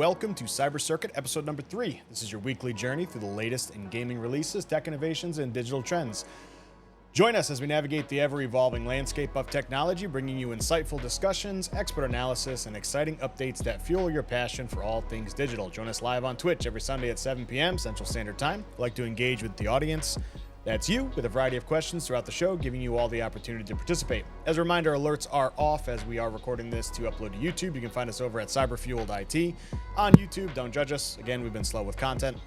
welcome to Cyber Circuit episode number 3. This is your weekly journey through the latest in gaming releases, tech innovations, and digital trends. Join us as we navigate the ever-evolving landscape of technology, bringing you insightful discussions, expert analysis, and exciting updates that fuel your passion for all things digital. Join us live on Twitch every Sunday at 7 p.m. Central Standard Time. We'd like to engage with the audience. That's you, with a variety of questions throughout the show, giving you all the opportunity to participate. As a reminder, alerts are off as we are recording this to upload to YouTube. You can find us over at Cyberfueled IT on YouTube. Don't judge us. Again, we've been slow with content.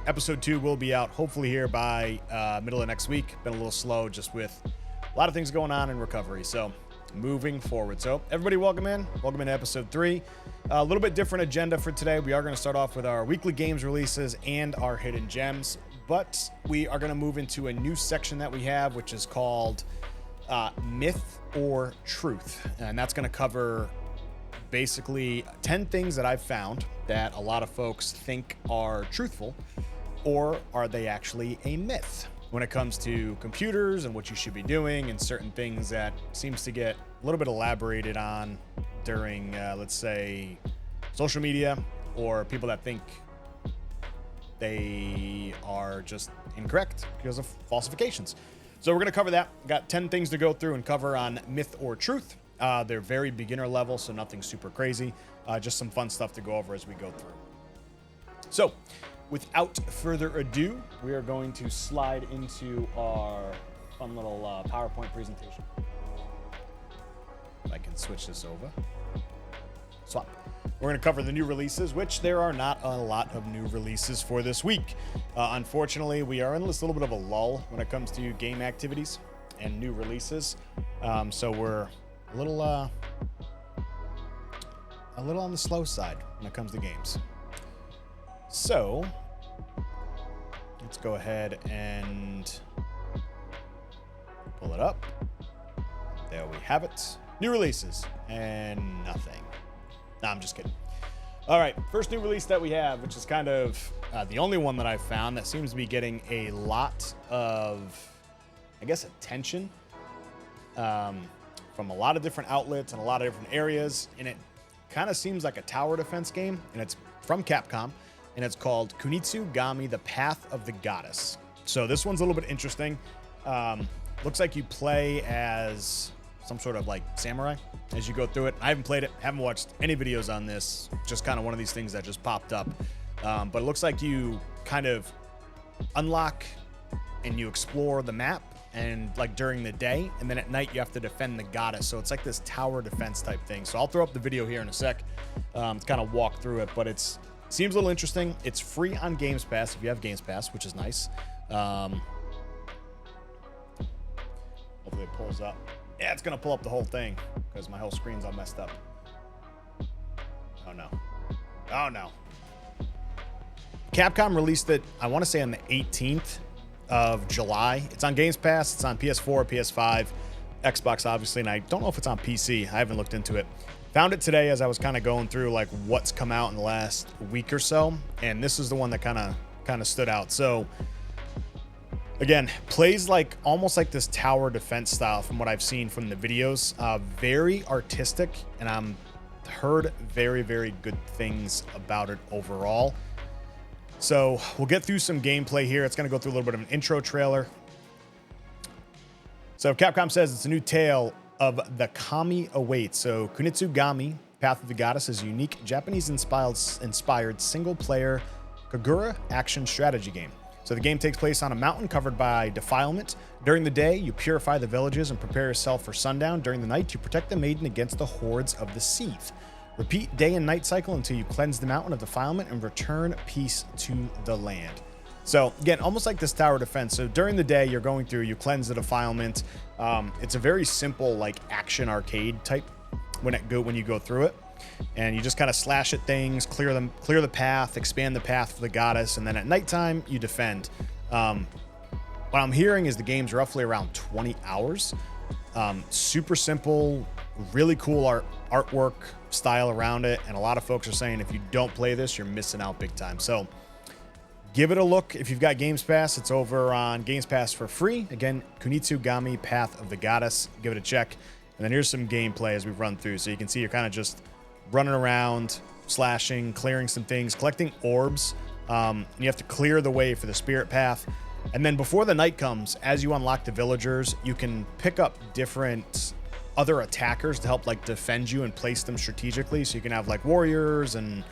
Episode 2 will be out hopefully here by middle of next week. Been a little slow just with a lot of things going on in recovery. So moving forward. So everybody welcome in to episode 3. A little bit different agenda for today. We are going to start off with our weekly games releases and our hidden gems. But we are going to move into a new section that we have, which is called Myth or Truth. And that's going to cover basically 10 things that I've found that a lot of folks think are truthful, or are they actually a myth when it comes to computers and what you should be doing and certain things that seems to get a little bit elaborated on during, let's say, social media, or people that think they are just incorrect because of falsifications. So we're going to cover that. Got 10 things to go through and cover on Myth or Truth. They're very beginner level, so nothing super crazy. Just some fun stuff to go over as we go through. So without further ado, we are going to slide into our fun little PowerPoint presentation. If I can switch this over. Swap. We're going to cover the new releases, which there are not a lot of new releases for this week. Unfortunately, we are in this little bit of a lull when it comes to game activities and new releases. So we're a little on the slow side when it comes to games. So let's go ahead and pull it up. There we have it. New releases and nothing. No, I'm just kidding. All right, first new release that we have, which is kind of the only one that I've found that seems to be getting a lot of, I guess, attention from a lot of different outlets and a lot of different areas. And it kind of seems like a tower defense game, and it's from Capcom, and it's called Kunitsu Gami: The Path of the Goddess. So this one's a little bit interesting. Looks like you play as some sort of like samurai as you go through it. I haven't played it, haven't watched any videos on this, just kind of one of these things that just popped up. But it looks like you kind of unlock and you explore the map, and like during the day, and then at night you have to defend the goddess. So it's like this tower defense type thing. So I'll throw up the video here in a sec to kind of walk through it, but it seems a little interesting. It's free on Games Pass if you have Games Pass, which is nice. Hopefully it pulls up. Yeah, it's going to pull up the whole thing because my whole screen's all messed up. Oh, no. Oh, no. Capcom released it, I want to say on the 18th of July. It's on Games Pass. It's on PS4, PS5, Xbox, obviously, and I don't know if it's on PC. I haven't looked into it. Found it today as I was kind of going through like what's come out in the last week or so, and this is the one that kind of stood out. So again, plays like almost like this tower defense style from what I've seen from the videos. Very artistic, and I'm heard very, very good things about it overall. So we'll get through some gameplay here. It's going to go through a little bit of an intro trailer. So Capcom says it's a new tale of the Kami awaits. So Kunitsu Gami: Path of the Goddess is a unique Japanese-inspired single-player Kagura action strategy game. So the game takes place on a mountain covered by defilement. During the day, you purify the villages and prepare yourself for sundown. During the night, you protect the maiden against the hordes of the Seath. Repeat day and night cycle until you cleanse the mountain of defilement and return peace to the land. So again, almost like this tower defense. So during the day, you're going through, you cleanse the defilement. It's a very simple like action arcade type when you go through it. And you just kind of slash at things, clear the path, expand the path for the goddess, and then at nighttime you defend. What I'm hearing is the game's roughly around 20 hours. Super simple, really cool artwork style around it, and a lot of folks are saying if you don't play this, you're missing out big time. So give it a look. If you've got Games Pass, it's over on Games Pass for free. Again, Kunitsu Gami: Path of the Goddess. Give it a check. And then here's some gameplay as we run through, so you can see you're kind of just running around, slashing, clearing some things, collecting orbs. And you have to clear the way for the spirit path. And then before the night comes, as you unlock the villagers, you can pick up different other attackers to help like defend you and place them strategically. So you can have like warriors and,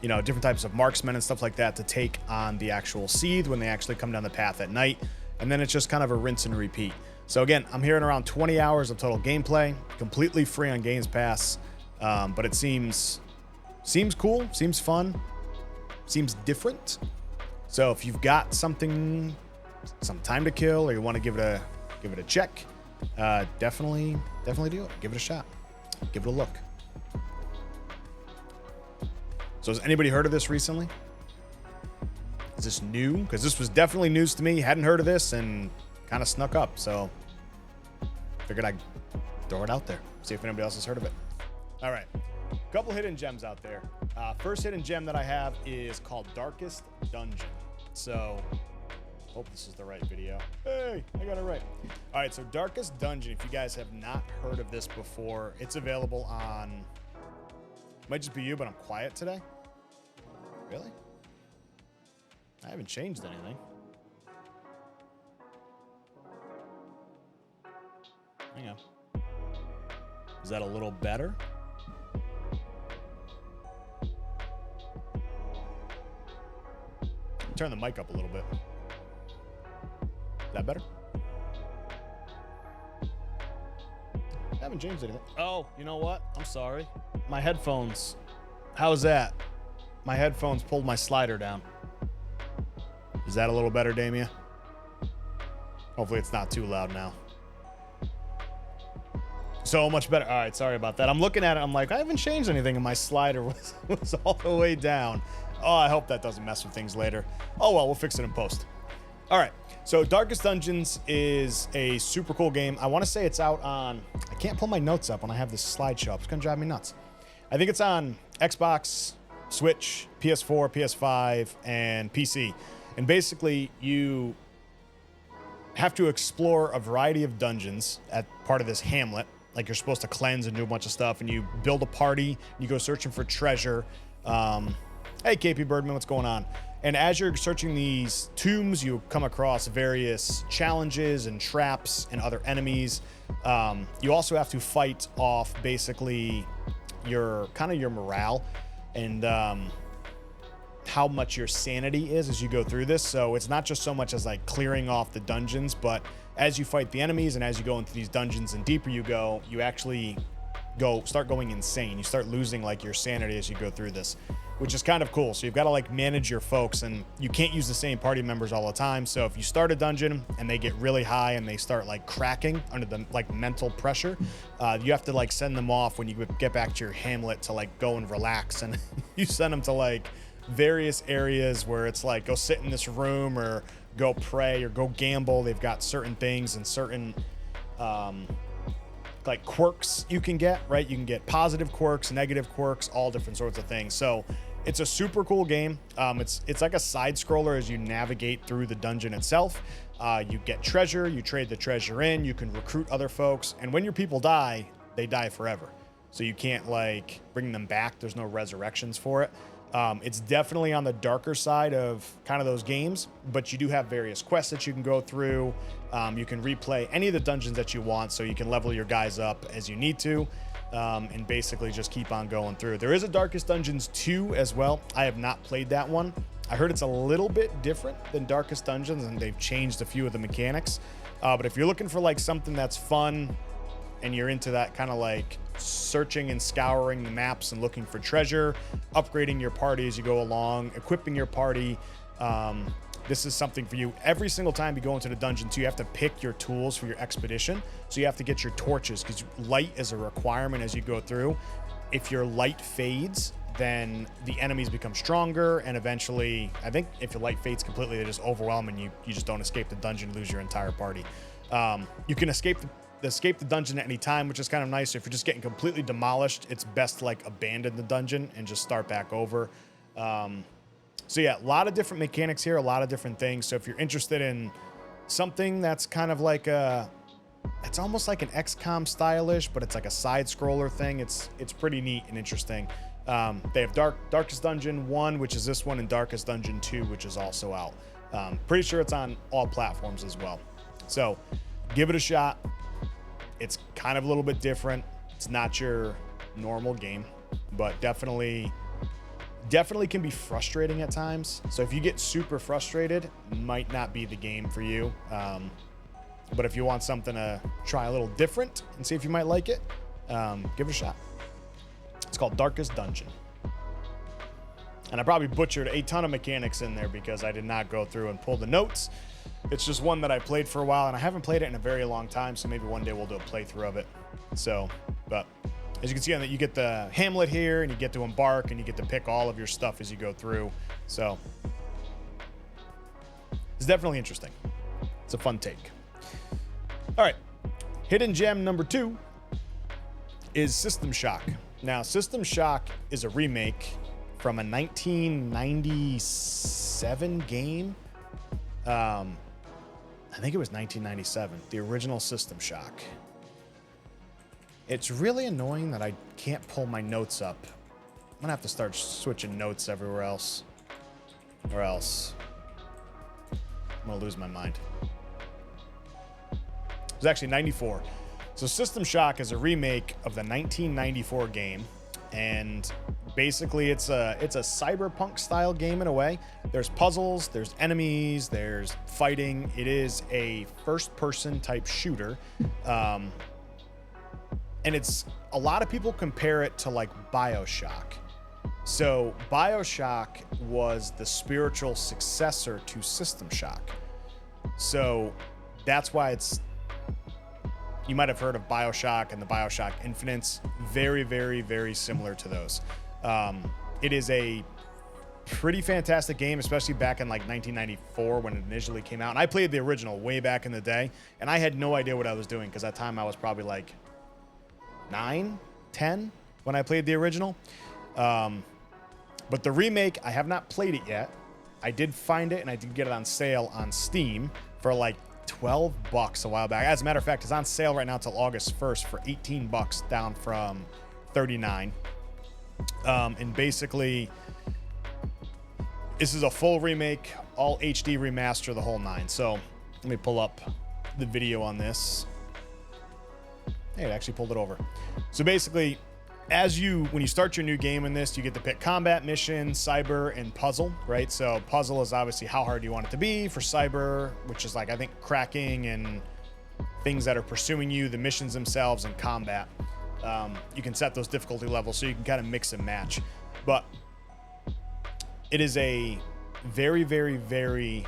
you know, different types of marksmen and stuff like that to take on the actual Seethe when they actually come down the path at night. And then it's just kind of a rinse and repeat. So again, I'm hearing around 20 hours of total gameplay, completely free on Games Pass. But it seems cool, seems fun, seems different. So if you've got some time to kill, or you want to give it a check, definitely do it. Give it a shot. Give it a look. So has anybody heard of this recently? Is this new? Because this was definitely news to me. Hadn't heard of this and kind of snuck up. So figured I'd throw it out there. See if anybody else has heard of it. All right. A couple hidden gems out there. First hidden gem that I have is called Darkest Dungeon. So hope this is the right video. Hey, I got it right. All right. So Darkest Dungeon, if you guys have not heard of this before, it's available on, might just be you, but I'm quiet today. Really? I haven't changed anything. Hang on. Is that a little better? Turn the mic up a little bit. Is that better? I haven't changed anything. Oh, you know what? I'm sorry. My headphones. How's that? My headphones pulled my slider down. Is that a little better, Damia? Hopefully it's not too loud now. So much better. All right, sorry about that. I'm looking at it. I'm like, I haven't changed anything, and my slider was all the way down. Oh, I hope that doesn't mess with things later. Oh, well, we'll fix it in post. All right, so Darkest Dungeons is a super cool game. I want to say it's out on, I can't pull my notes up when I have this slideshow up. It's going to drive me nuts. I think it's on Xbox, Switch, PS4, PS5, and PC. And basically, you have to explore a variety of dungeons at part of this hamlet. Like you're supposed to cleanse and do a bunch of stuff, and you build a party, you go searching for treasure. Hey, KP Birdman, what's going on? And as you're searching these tombs, you come across various challenges and traps and other enemies. You also have to fight off basically your morale and how much your sanity is as you go through this. So it's not just so much as like clearing off the dungeons, but as you fight the enemies and as you go into these dungeons and deeper you go, you actually start going insane. You start losing like your sanity as you go through this, which is kind of cool. So you've got to like manage your folks, and you can't use the same party members all the time. So if you start a dungeon and they get really high and they start like cracking under the like mental pressure, you have to like send them off when you get back to your hamlet to like go and relax. And you send them to like various areas where it's like, go sit in this room or go pray or go gamble. They've got certain things and certain like quirks you can get, right? You can get positive quirks, negative quirks, all different sorts of things. So it's a super cool game. It's like a side scroller as you navigate through the dungeon itself. You get treasure, you trade the treasure in, you can recruit other folks, and when your people die, they die forever. So you can't like bring them back. There's no resurrections for it. It's definitely on the darker side of kind of those games, but you do have various quests that you can go through. You can replay any of the dungeons that you want, so you can level your guys up as you need to, and basically just keep on going through. There is a Darkest Dungeons 2 as well. I have not played that one. I heard it's a little bit different than Darkest Dungeons, and they've changed a few of the mechanics. But if you're looking for like something that's fun and you're into that kind of like searching and scouring the maps and looking for treasure, upgrading your party as you go along, equipping your party, this is something for you. Every single time you go into the dungeon too, you have to pick your tools for your expedition. So you have to get your torches, because light is a requirement as you go through. If your light fades, then the enemies become stronger, and eventually, I think if your light fades completely, they just overwhelm and you just don't escape the dungeon, lose your entire party. You can escape the dungeon at any time, which is kind of nice. So if you're just getting completely demolished, it's best to like abandon the dungeon and just start back over. So yeah, a lot of different mechanics here, a lot of different things. So if you're interested in something that's kind of like a It's almost like an XCOM stylish, but it's like a side scroller thing. It's pretty neat and interesting. They have Darkest Dungeon 1, which is this one, and Darkest Dungeon 2, which is also out. Pretty sure it's on all platforms as well. So give it a shot. It's kind of a little bit different. It's not your normal game, but definitely can be frustrating at times. So if you get super frustrated, might not be the game for you. But if you want something to try a little different and see if you might like it, give it a shot. It's called Darkest Dungeon. And I probably butchered a ton of mechanics in there because I did not go through and pull the notes. It's just one that I played for a while, and I haven't played it in a very long time, so maybe one day we'll do a playthrough of it. So, but as you can see on that, you get the Hamlet here, and you get to embark, and you get to pick all of your stuff as you go through. So it's definitely interesting. It's a fun take. All right, hidden gem number 2 is System Shock. Now, System Shock is a remake from a 1997 game. I think it was 1997, the original System Shock. It's really annoying that I can't pull my notes up. I'm gonna have to start switching notes everywhere else, or else I'm gonna lose my mind. It was actually 94. So System Shock is a remake of the 1994 game, and basically it's a cyberpunk style game in a way. There's puzzles, there's enemies, there's fighting. It is a first person type shooter. And it's, a lot of people compare it to like BioShock. So BioShock was the spiritual successor to System Shock. So that's why it's, you might have heard of BioShock and the BioShock Infinites. Very, very, very similar to those. It is a pretty fantastic game, especially back in like 1994 when it initially came out. And I played the original way back in the day, and I had no idea what I was doing because at that time I was probably like 9, 10 when I played the original. But the remake, I have not played it yet. I did find it, and I did get it on sale on Steam for like $12 a while back. As a matter of fact, it's on sale right now till August 1st for $18, down from $39. And basically, this is a full remake, all HD remaster, the whole 9. So let me pull up the video on this. Hey, it actually pulled it over. So basically, when you start your new game in this, you get to pick combat, mission, cyber, and puzzle, right? So puzzle is obviously how hard you want it to be. For cyber, which is like, I think, cracking and things that are pursuing you, the missions themselves, and combat. You can set those difficulty levels so you can kind of mix and match. But it is a very, very, very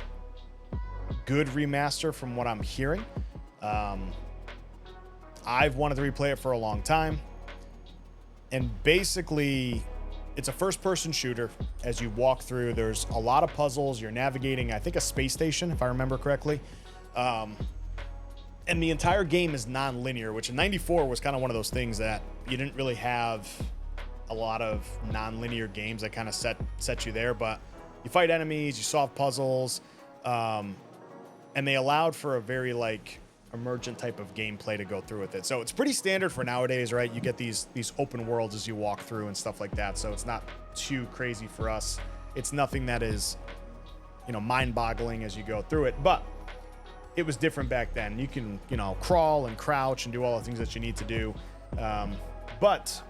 good remaster from what I'm hearing. I've wanted to replay it for a long time. And basically, it's a first-person shooter. As you walk through, there's a lot of puzzles. You're navigating, I think, a space station, if I remember correctly. And the entire game is non-linear, which in 94 was kind of one of those things that you didn't really have a lot of non-linear games that kind of set you there. But you fight enemies, you solve puzzles, and they allowed for a very, like, emergent type of gameplay to go through with it. So it's pretty standard for nowadays, right? You get these open worlds as you walk through and stuff like that. So it's not too crazy for us. It's nothing that is, mind-boggling as you go through it, but it was different back then. You can, crawl and crouch and do all the things that you need to do. But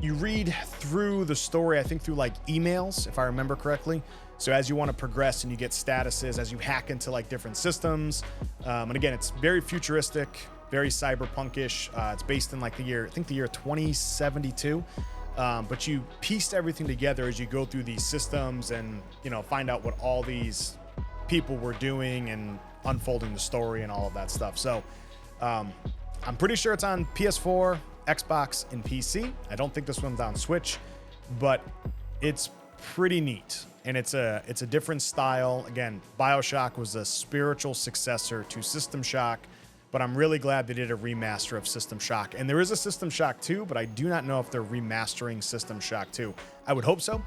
you read through the story, I think through like emails, if I remember correctly. So as you want to progress and you get statuses, as you hack into like different systems. And again, it's very futuristic, very cyberpunkish. It's based in like the year 2072. But you pieced everything together as you go through these systems and, find out what all these people were doing and unfolding the story and all of that stuff. So I'm pretty sure it's on PS4, Xbox, and PC. I don't think this one's on Switch, but it's pretty neat. And it's a different style. Again, BioShock was a spiritual successor to System Shock, but I'm really glad they did a remaster of System Shock. And there is a System Shock 2, but I do not know if they're remastering System Shock 2. I would hope so,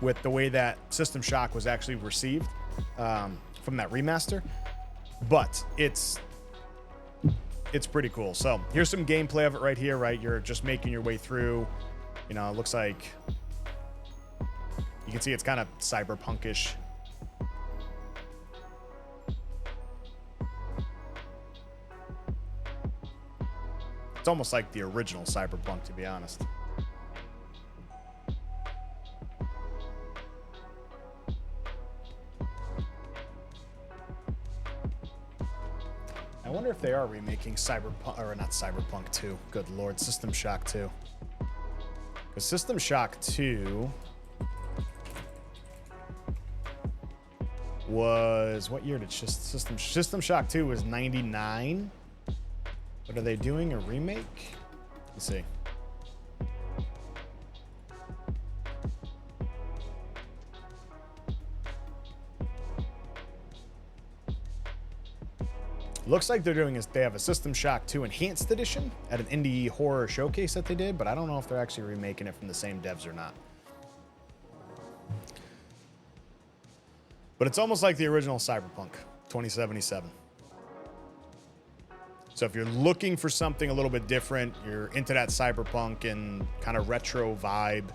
with the way that System Shock was actually received from that remaster. But it's it's pretty cool. So here's some gameplay of it right here, right? You're just making your way through. You know, it looks like you can see it's kind of cyberpunkish. It's almost like the original Cyberpunk, to be honest. I wonder if they are remaking Cyberpunk, or not Cyberpunk 2. Good lord, System Shock 2. Because System Shock 2 was, what year did System Shock 2 was 99? But are they doing a remake? Let's see. Looks like they're doing is they have a System Shock 2 Enhanced Edition at an indie horror showcase that they did, but I don't know if they're actually remaking it from the same devs or not. But it's almost like the original Cyberpunk 2077. So if you're looking for something a little bit different, you're into that cyberpunk and kind of retro vibe,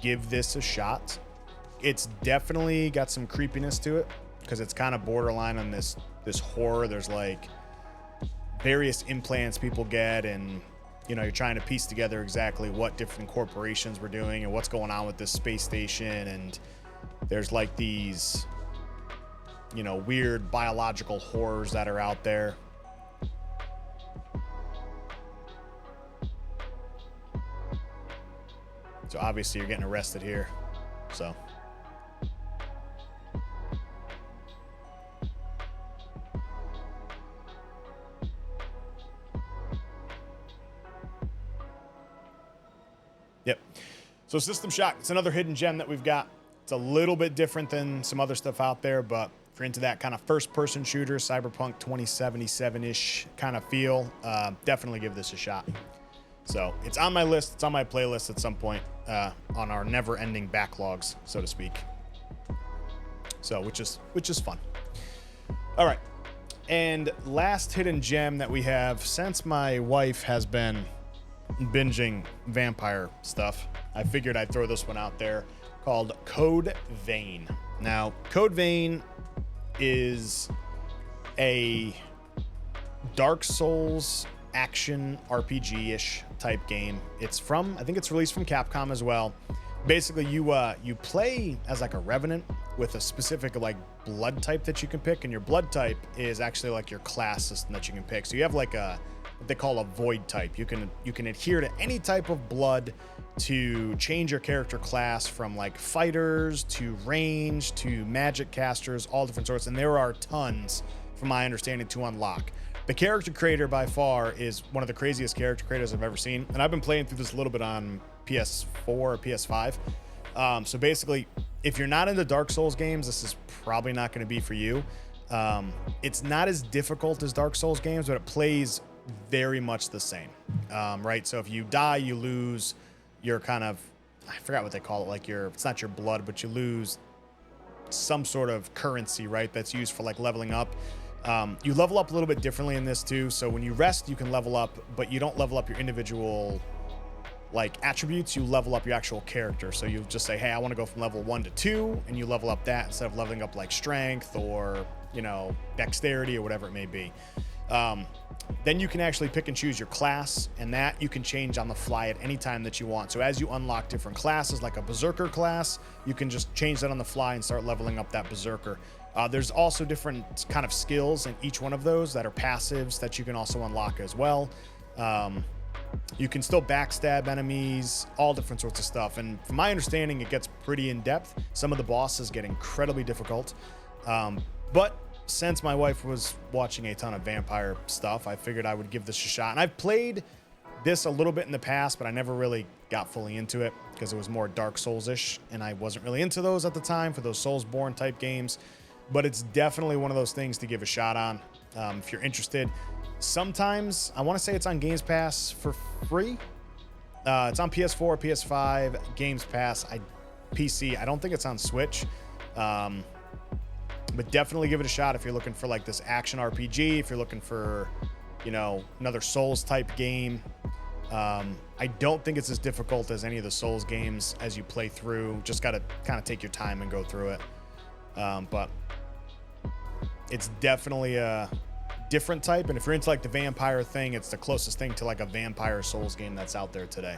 give this a shot. It's definitely got some creepiness to it because it's kind of borderline on this horror. There's like various implants people get, and you know, you're trying to piece together exactly what different corporations were doing and what's going on with this space station. And there's like these, you know, weird biological horrors that are out there. So obviously you're getting arrested here. So. Yep. So System Shock, it's another hidden gem that we've got. It's a little bit different than some other stuff out there, but if you're into that kind of first-person shooter, Cyberpunk 2077-ish kind of feel, definitely give this a shot. So it's on my list. It's on my playlist at some point on our never-ending backlogs, so to speak. So which is fun. All right, and last hidden gem that we have, since my wife has been binging vampire stuff, I figured I'd throw this one out there, called Code Vein. Now, Code Vein is a Dark Souls action RPG-ish type game. It's from, I think it's released from Capcom as well. Basically, you play as like a revenant with a specific like blood type that you can pick, and your blood type is actually like your class system that you can pick. So you have like a what they call a void type. You can adhere to any type of blood to change your character class, from like fighters to range to magic casters, all different sorts, and there are tons, from my understanding, to unlock. The character creator by far is one of the craziest character creators I've ever seen, and I've been playing through this a little bit on PS4 or PS5. So basically, if you're not into Dark Souls games, this is probably not going to be for you. It's not as difficult as Dark Souls games, but it plays very much the same, right? So if you die, you lose your kind of, I forgot what they call it, like your, it's not your blood, but you lose some sort of currency, right? That's used for like leveling up. You level up a little bit differently in this too. So when you rest, you can level up, but you don't level up your individual like attributes, you level up your actual character. So you just say, hey, I want to go from level 1 to 2, and you level up that instead of leveling up like strength or, you know, dexterity or whatever it may be. Then you can actually pick and choose your class, and that you can change on the fly at any time that you want. So as you unlock different classes, like a Berserker class, you can just change that on the fly and start leveling up that Berserker. There's also different kind of skills in each one of those that are passives that you can also unlock as well. You can still backstab enemies, all different sorts of stuff. And from my understanding, it gets pretty in-depth. Some of the bosses get incredibly difficult. But since my wife was watching a ton of vampire stuff, I figured I would give this a shot. And I've played this a little bit in the past, but I never really got fully into it because it was more Dark Souls-ish, and I wasn't really into those at the time, for those Soulsborne type games. But it's definitely one of those things to give a shot on if you're interested. Sometimes, I want to say it's on Games Pass for free. It's on PS4, PS5, Games Pass, PC. I don't think it's on Switch. But definitely give it a shot if you're looking for like this action RPG, if you're looking for you know, another Souls type game. I don't think it's as difficult as any of the Souls games as you play through. Just got to kind of take your time and go through it. But it's definitely a different type. And if you're into like the vampire thing, it's the closest thing to like a vampire Souls game that's out there today.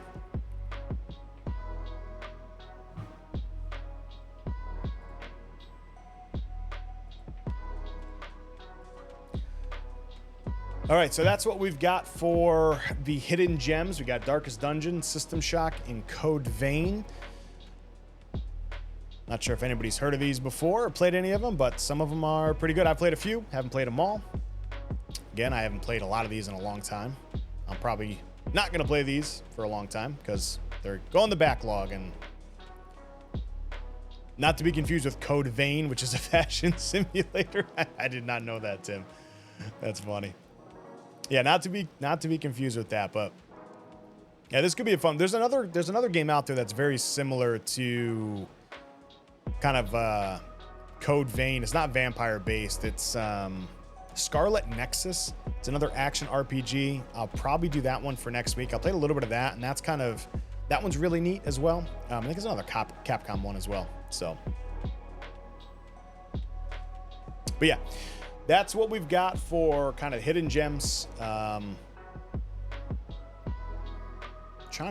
All right, so that's what we've got for the hidden gems. We got Darkest Dungeon, System Shock, and Code Vein. Not sure if anybody's heard of these before or played any of them, but some of them are pretty good. I've played a few, haven't played them all. Again, I haven't played a lot of these in a long time. I'm probably not going to play these for a long time because they're going the backlog. And not to be confused with Code Vein, which is a fashion simulator. I did not know that, Tim. That's funny. Yeah, not to be confused with that, but yeah, this could be a fun. There's another game out there that's very similar to kind of Code Vein. It's not vampire based. It's Scarlet Nexus. It's another action RPG. I'll probably do that one for next week. I'll play a little bit of that, and that one's really neat as well. I think it's another Capcom one as well. So, but yeah. That's what we've got for kind of hidden gems. Trying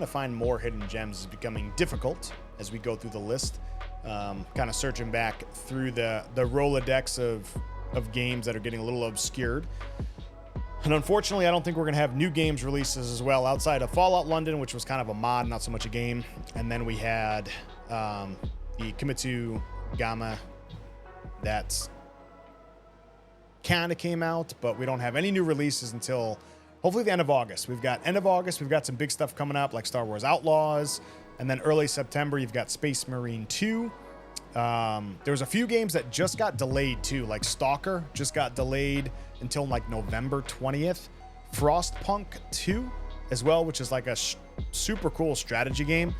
to find more hidden gems is becoming difficult as we go through the list. Kind of searching back through the Rolodex of games that are getting a little obscured. And unfortunately, I don't think we're going to have new games releases as well outside of Fallout London, which was kind of a mod, not so much a game. And then we had the Kimetsu Gamma that's kind of came out, but we don't have any new releases until hopefully the end of August. We've got end of August, we've got some big stuff coming up like Star Wars Outlaws, and then early September you've got Space Marine 2. There's a few games that just got delayed too, like Stalker just got delayed until like November 20th. Frostpunk 2 as well, which is like a super cool strategy game.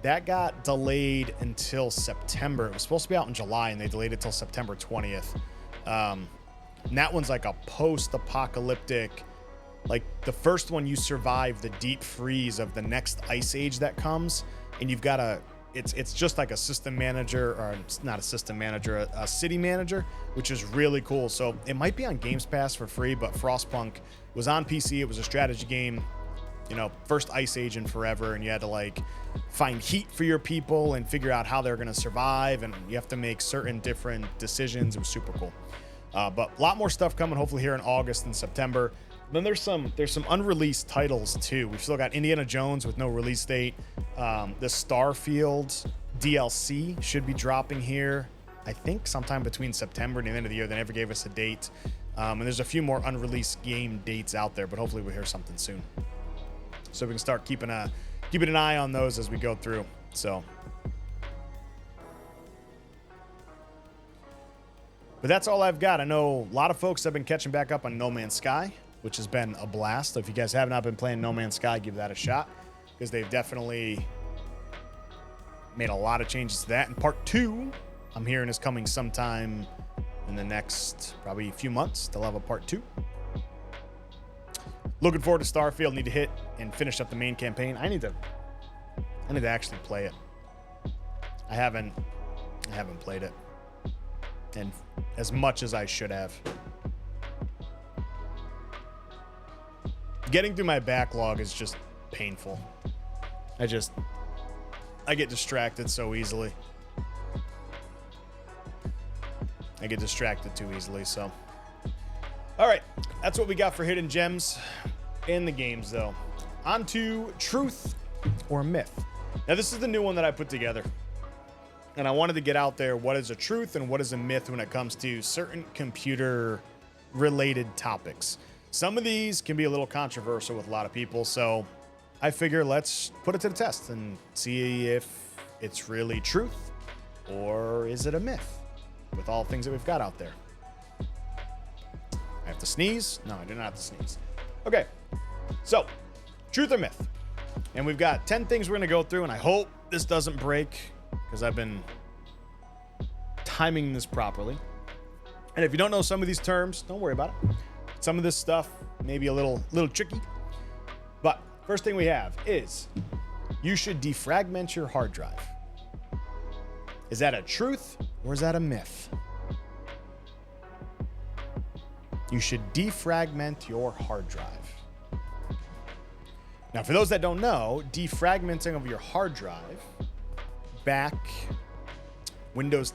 That got delayed until September. It was supposed to be out in July and they delayed it till September 20th. And that one's like a post-apocalyptic, like the first one you survive the deep freeze of the next ice age that comes, and you've got it's just like a system manager, or it's not a system manager, a city manager, which is really cool. So it might be on Games Pass for free, but Frostpunk was on PC. It was a strategy game, you know, first ice age in forever, and you had to like find heat for your people and figure out how they're going to survive, and you have to make certain different decisions. It was super cool. But a lot more stuff coming hopefully here in August and September. Then there's some unreleased titles too. We've still got Indiana Jones with no release date. The Starfield DLC should be dropping here, I think sometime between September and the end of the year. They never gave us a date. And there's a few more unreleased game dates out there, but hopefully we'll hear something soon. So we can start keeping an eye on those as we go through. So. But that's all I've got. I know a lot of folks have been catching back up on No Man's Sky, which has been a blast. So if you guys have not been playing No Man's Sky, give that a shot, because they've definitely made a lot of changes to that. And part 2, I'm hearing, is coming sometime in the next probably few months. They'll have a part 2. Looking forward to Starfield. Need to hit and finish up the main campaign. I need to actually play it. I haven't played it. And as much as I should have. Getting through my backlog is just painful. I get distracted so easily. I get distracted too easily, so. All right, that's what we got for hidden gems in the games, though. On to truth or myth. Now, this is the new one that I put together. And I wanted to get out there what is a truth and what is a myth when it comes to certain computer-related topics. Some of these can be a little controversial with a lot of people, so I figure let's put it to the test and see if it's really truth or is it a myth with all the things that we've got out there. I have to sneeze? No, I do not have to sneeze. Okay, so truth or myth. And we've got 10 things we're going to go through, and I hope this doesn't break, because I've been timing this properly. And if you don't know some of these terms, don't worry about it. Some of this stuff may be a little tricky, but first thing we have is you should defragment your hard drive. Is that a truth or is that a myth? You should defragment your hard drive. Now, for those that don't know, defragmenting of your hard drive back Windows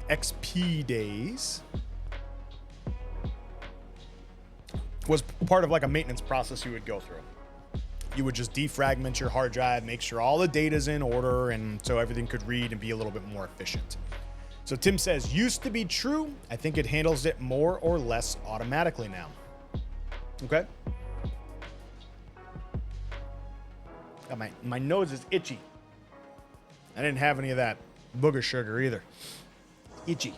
XP days was part of like a maintenance process you would go through. You would just defragment your hard drive, make sure all the data's in order, and so everything could read and be a little bit more efficient. So Tim says, used to be true. I think it handles it more or less automatically now. Okay. God, my nose is itchy. I didn't have any of that booger sugar either. Itchy.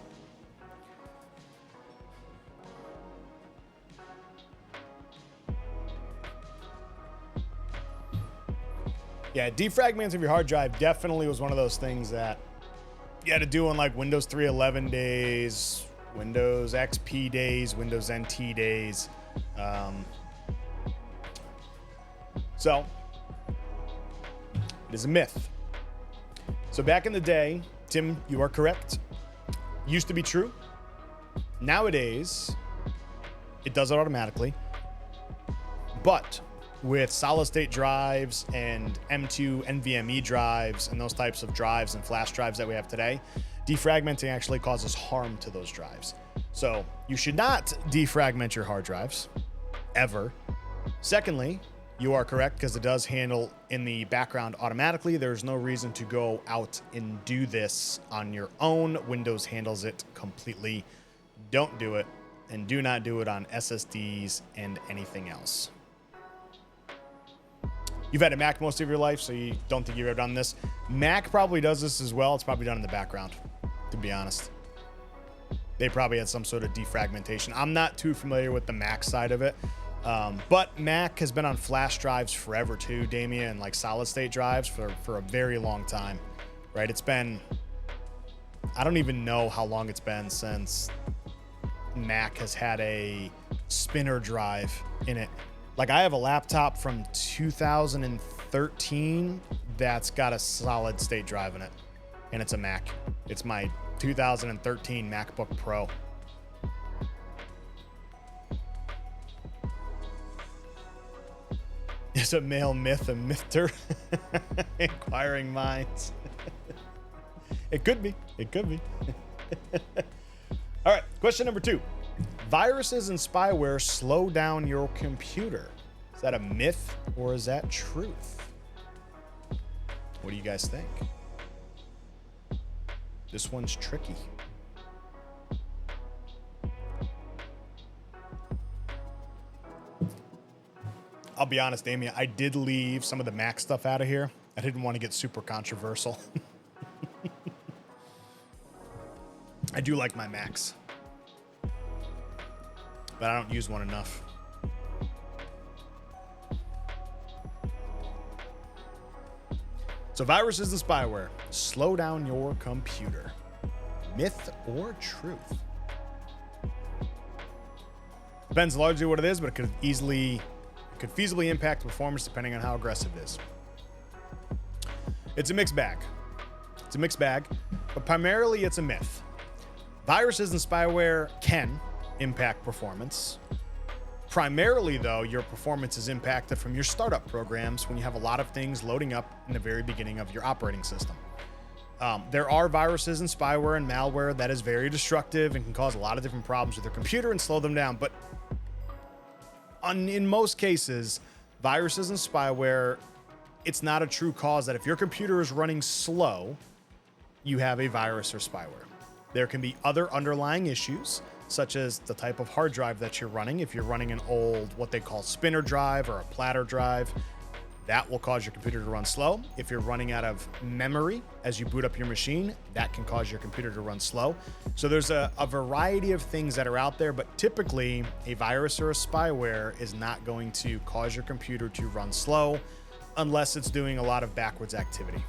Yeah, defragments of your hard drive definitely was one of those things that you had to do on like Windows 3.11 days, Windows XP days, Windows NT days. So it is a myth. So back in the day, Tim, you are correct. Used to be true. Nowadays, it does it automatically. But with solid state drives and M2 NVMe drives and those types of drives and flash drives that we have today, defragmenting actually causes harm to those drives. So you should not defragment your hard drives ever. Secondly, you are correct because it does handle in the background automatically. There's no reason to go out and do this on your own. Windows handles it completely. Don't do it, and do not do it on SSDs and anything else. You've had a Mac most of your life, so you don't think you've ever done this. Mac probably does this as well. It's probably done in the background, to be honest. They probably had some sort of defragmentation. I'm not too familiar with the Mac side of it. But Mac has been on flash drives forever too, Damien, like solid state drives for a very long time, right? It's been, I don't even know how long it's been since Mac has had a spinner drive in it. Like I have a laptop from 2013 that's got a solid state drive in it, and it's a Mac. It's my 2013 MacBook Pro. Is a male myth a myther? Inquiring minds. It could be. It could be. All right, question number 2. Viruses and spyware slow down your computer. Is that a myth or is that truth? What do you guys think? This one's tricky. I'll be honest, Damien, I did leave some of the Mac stuff out of here. I didn't want to get super controversial. I do like my Macs, but I don't use one enough. So viruses and spyware slow down your computer. Myth or truth? Depends largely what it is, but it could feasibly impact performance depending on how aggressive it is. It's a mixed bag. But primarily it's a myth. Viruses and spyware can impact performance. Primarily, though, your performance is impacted from your startup programs when you have a lot of things loading up in the very beginning of your operating system. There are viruses and spyware and malware that is very destructive and can cause a lot of different problems with your computer and slow them down. But in most cases, viruses and spyware, it's not a true cause that if your computer is running slow, you have a virus or spyware. There can be other underlying issues, such as the type of hard drive that you're running. If you're running an old, what they call spinner drive or a platter drive, that will cause your computer to run slow. If you're running out of memory as you boot up your machine, that can cause your computer to run slow. So there's a variety of things that are out there, but typically a virus or a spyware is not going to cause your computer to run slow unless it's doing a lot of backwards activity.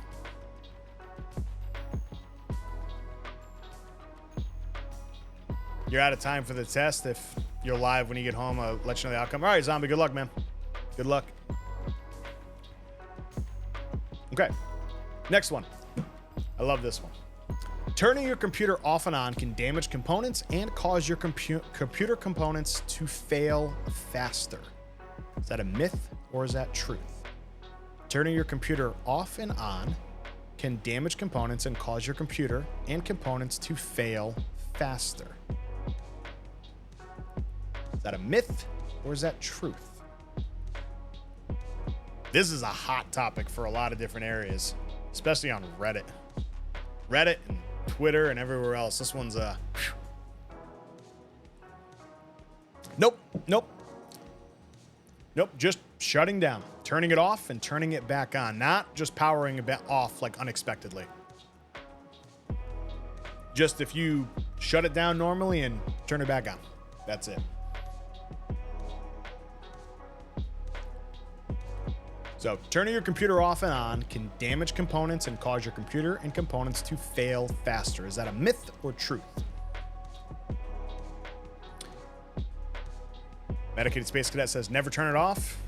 you're out of time for the test. If you're live when you get home, I'll let you know the outcome. All right, Zombie, good luck, man. Good luck. Okay, next one. I love this one. Turning your computer off and on can damage components and cause your computer components to fail faster. Is that a myth or is that truth? Turning your computer off and on can damage components and cause your computer and components to fail faster. Is that a myth or is that truth? This is a hot topic for a lot of different areas, especially on Reddit. Reddit and Twitter and everywhere else. This one's Nope. Just shutting down, turning it off and turning it back on, not just powering it off like unexpectedly. Just if you shut it down normally and turn it back on. That's it. So turning your computer off and on can damage components and cause your computer and components to fail faster. Is that a myth or truth? Medicated Space Cadet says never turn it off.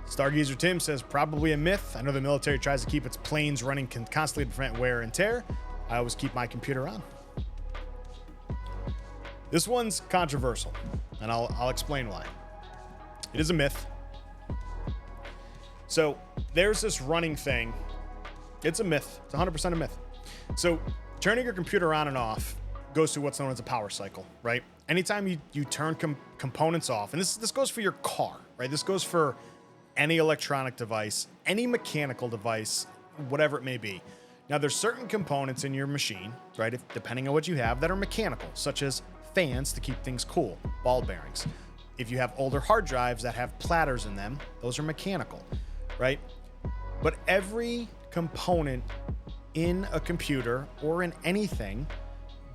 Stargazer Tim says probably a myth. I know the military tries to keep its planes running constantly to prevent wear and tear. I always keep my computer on. This one's controversial, and I'll explain why. It is a myth. So there's this running thing. It's a myth. It's 100% a myth. So turning your computer on and off goes through what's known as a power cycle, right? Anytime you turn components off, and this goes for your car, right? This goes for any electronic device, any mechanical device, whatever it may be. Now, there's certain components in your machine, right, depending on what you have, that are mechanical, such as fans to keep things cool, ball bearings. If you have older hard drives that have platters in them, those are mechanical, right? But every component in a computer or in anything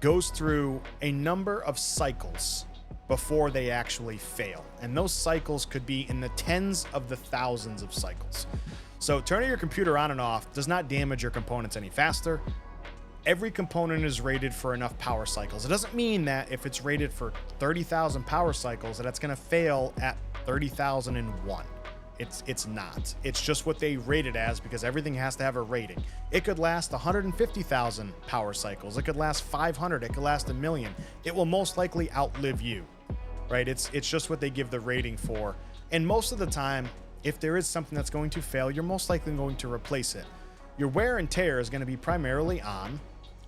goes through a number of cycles before they actually fail. And those cycles could be in the tens of the thousands of cycles. So turning your computer on and off does not damage your components any faster. Every component is rated for enough power cycles. It doesn't mean that if it's rated for 30,000 power cycles that it's going to fail at 30,001. It's not. It's just what they rate it as because everything has to have a rating. It could last 150,000 power cycles. It could last 500. It could last 1,000,000. It will most likely outlive you, right? It's just what they give the rating for. And most of the time, if there is something that's going to fail, you're most likely going to replace it. Your wear and tear is going to be primarily on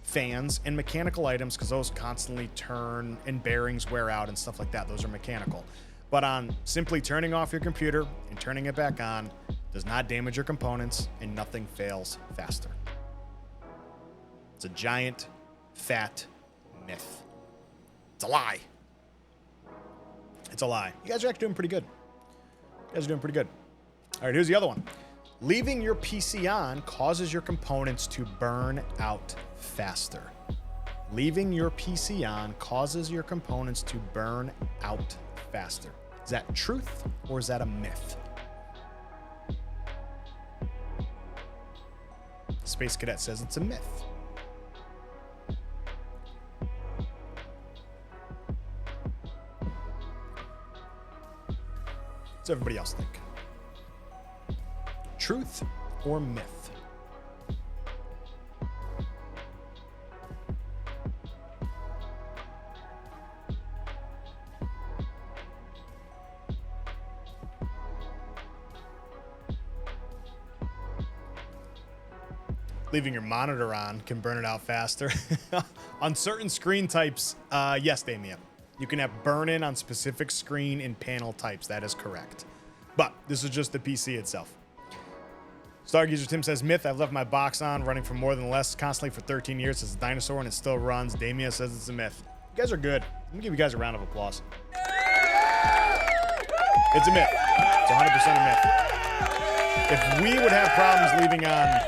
fans and mechanical items because those constantly turn and bearings wear out and stuff like that. Those are mechanical. But on simply turning off your computer and turning it back on does not damage your components and nothing fails faster. It's a giant, fat myth. It's a lie. It's a lie. You guys are actually doing pretty good. All right, here's the other one. Leaving your PC on causes your components to burn out faster. Leaving your PC on causes your components to burn out faster. Is that truth or is that a myth? Space Cadet says it's a myth. What's everybody else think? Truth or myth? Leaving your monitor on can burn it out faster. On certain screen types, yes, Damien. You can have burn-in on specific screen and panel types. That is correct. But this is just the PC itself. Stargazer Tim says, myth, I've left my box on running for more than less constantly for 13 years. It's a dinosaur and it still runs. Damien says it's a myth. You guys are good. Let me give you guys a round of applause. It's a myth. It's 100% a myth. If we would have problems leaving on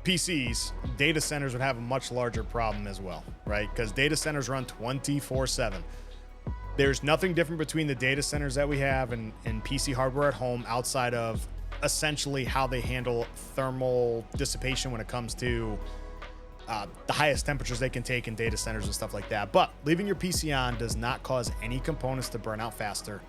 PCs, data centers would have a much larger problem as well, right? Because data centers run 24/7. There's nothing different between the data centers that we have and PC hardware at home outside of essentially how they handle thermal dissipation when it comes to the highest temperatures they can take in data centers and stuff like that. But leaving your PC on does not cause any components to burn out faster.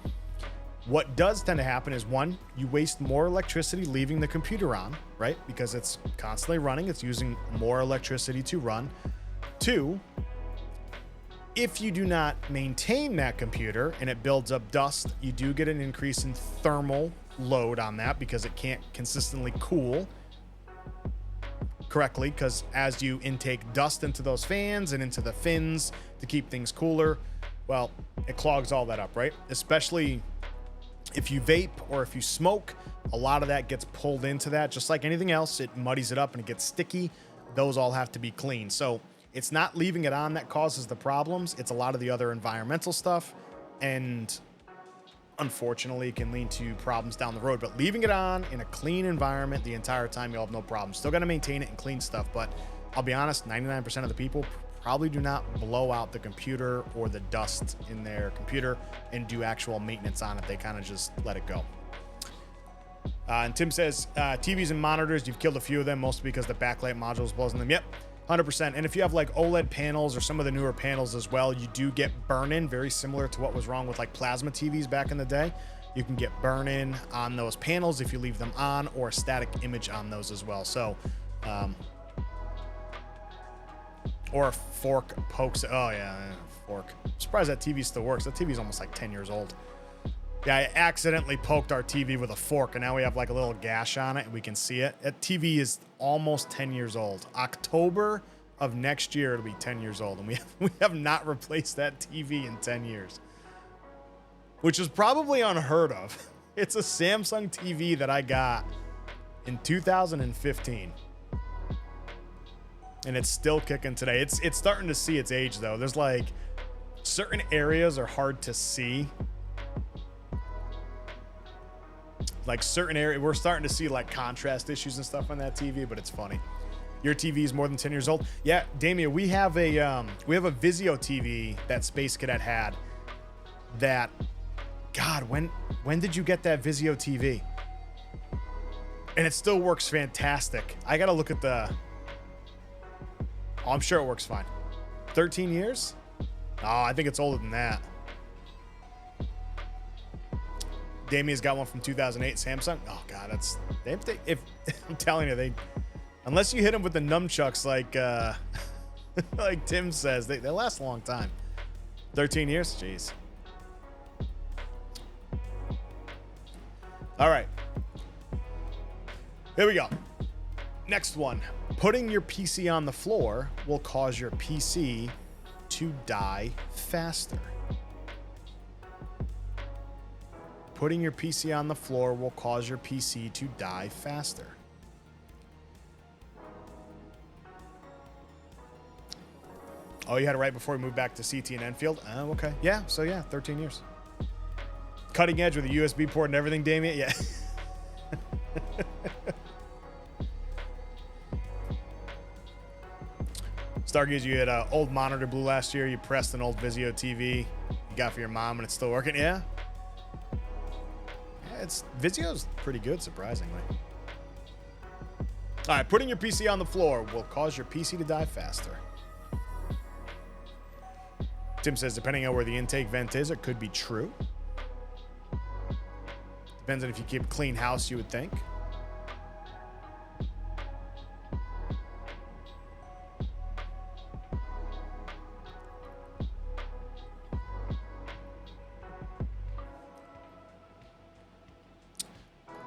What does tend to happen is, one, you waste more electricity leaving the computer on, right? Because it's constantly running, it's using more electricity to run. Two, if you do not maintain that computer and it builds up dust, you do get an increase in thermal load on that because it can't consistently cool correctly, because as you intake dust into those fans and into the fins to keep things cooler, well, it clogs all that up, right? Especially if you vape or if you smoke, a lot of that gets pulled into that. Just like anything else, it muddies it up and it gets sticky. Those all have to be cleaned. So it's not leaving it on that causes the problems. It's a lot of the other environmental stuff, and unfortunately it can lead to problems down the road. But leaving it on in a clean environment the entire time, you'll have no problem. Still got to maintain it and clean stuff, but I'll be honest, 99% of the people probably do not blow out the computer or the dust in their computer and do actual maintenance on it. They kind of just let it go. And Tim says, TVs and monitors, you've killed a few of them, mostly because the backlight modules blows in them. Yep, 100%. And if you have like OLED panels or some of the newer panels as well, you do get burn-in, very similar to what was wrong with like plasma TVs back in the day. You can get burn-in on those panels if you leave them on, or a static image on those as well. So, or a fork pokes. Oh yeah, fork. I'm surprised that TV still works. That TV's almost like 10 years old. Yeah, I accidentally poked our TV with a fork, and now we have like a little gash on it, and we can see it. That TV is almost 10 years old. October of next year, it'll be 10 years old, and we have not replaced that TV in 10 years, which is probably unheard of. It's a Samsung TV that I got in 2015. And it's still kicking today. It's starting to see its age, though. There's like certain areas are hard to see. Like certain areas, we're starting to see like contrast issues and stuff on that TV, but it's funny. Your TV is more than 10 years old. Yeah, Damien, we have a Vizio TV that Space Cadet had. That, God, when did you get that Vizio TV? And it still works fantastic. I gotta look at the. Oh, I'm sure it works fine. 13 years? Oh, I think it's older than that. Damien's got one from 2008, Samsung. Oh God, if I'm telling you, unless you hit them with the nunchucks like like Tim says, they last a long time. 13 years? Jeez. All right. Here we go. Next one. Putting your PC on the floor will cause your PC to die faster. Putting your PC on the floor will cause your PC to die faster. Oh, you had it right before we moved back to CT and Enfield? Oh, okay. Yeah, so yeah, 13 years. Cutting edge with a USB port and everything, Damien? Yeah. Stargaze, you had an old monitor blue last year. You pressed an old Vizio TV you got for your mom and it's still working. Yeah. Vizio's pretty good, surprisingly. All right, putting your PC on the floor will cause your PC to die faster. Tim says, depending on where the intake vent is, it could be true. Depends on if you keep a clean house, you would think.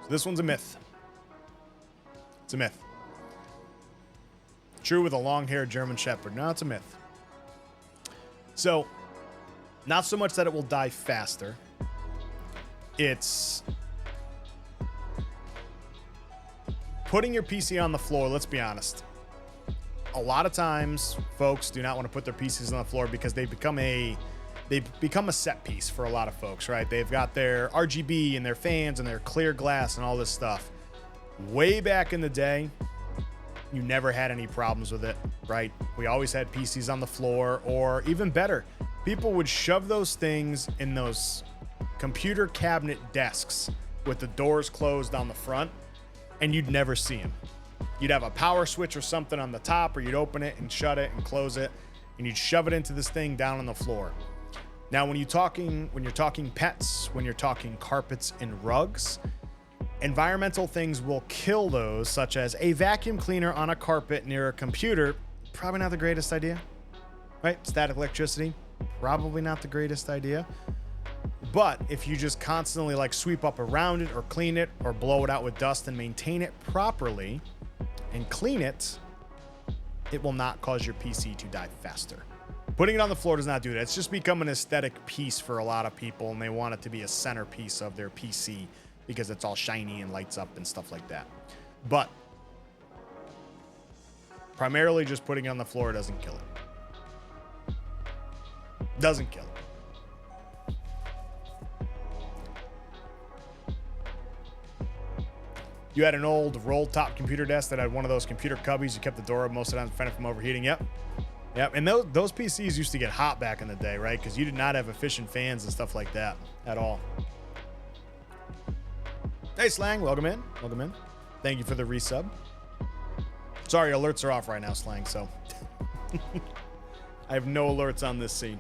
This one's a myth. It's a myth. True with a long-haired German Shepherd. No, it's a myth. So, not so much that it will die faster. It's putting your PC on the floor. Let's be honest. A lot of times, folks do not want to put their PCs on the floor because they've become a set piece for a lot of folks, right? They've got their RGB and their fans and their clear glass and all this stuff. Way back in the day, you never had any problems with it, right? We always had PCs on the floor, or even better, people would shove those things in those computer cabinet desks with the doors closed on the front, and you'd never see them. You'd have a power switch or something on the top, or you'd open it and shut it and close it, and you'd shove it into this thing down on the floor. Now, when you're talking pets, when you're talking carpets and rugs, environmental things will kill those, such as a vacuum cleaner on a carpet near a computer. Probably not the greatest idea, right? Static electricity, probably not the greatest idea. But if you just constantly like sweep up around it or clean it or blow it out with dust and maintain it properly and clean it, it will not cause your PC to die faster. Putting it on the floor does not do that. It's just become an aesthetic piece for a lot of people, and they want it to be a centerpiece of their PC because it's all shiny and lights up and stuff like that. But primarily just putting it on the floor doesn't kill it. Doesn't kill it. You had an old roll-top computer desk that had one of those computer cubbies. You kept the door open most of the time to prevent it from overheating. Yep. And those PCs used to get hot back in the day, right? Because you did not have efficient fans and stuff like that at all. Hey, Slang, welcome in. Welcome in. Thank you for the resub. Sorry, alerts are off right now, Slang, so I have no alerts on this scene.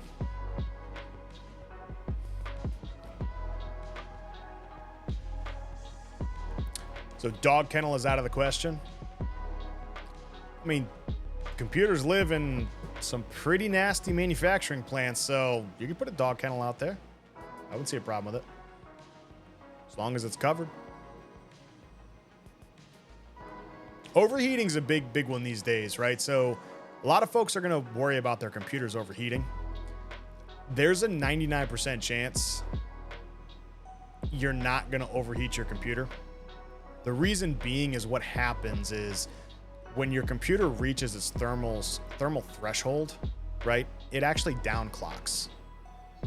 So dog kennel is out of the question. I mean, computers live in some pretty nasty manufacturing plants, so you can put a dog kennel out there. I wouldn't see a problem with it, as long as it's covered. Overheating's a big one these days, right? So a lot of folks are going to worry about their computers overheating. There's a 99% chance you're not going to overheat your computer. The reason being is what happens is when your computer reaches its thermal threshold, right? It actually downclocks.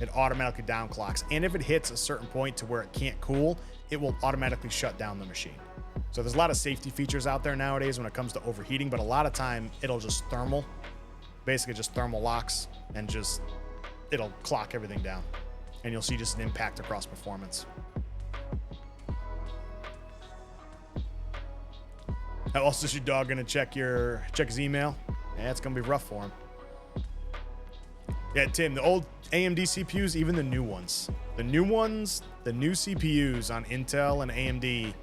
It automatically downclocks. And if it hits a certain point to where it can't cool, it will automatically shut down the machine. So there's a lot of safety features out there nowadays when it comes to overheating, but a lot of time it'll just basically just thermal locks and just, it'll clock everything down. And you'll see just an impact across performance. How else is your dog gonna check his email? Yeah, it's gonna be rough for him. Yeah, Tim, the old AMD CPUs, even the new ones. The new CPUs on Intel and AMD,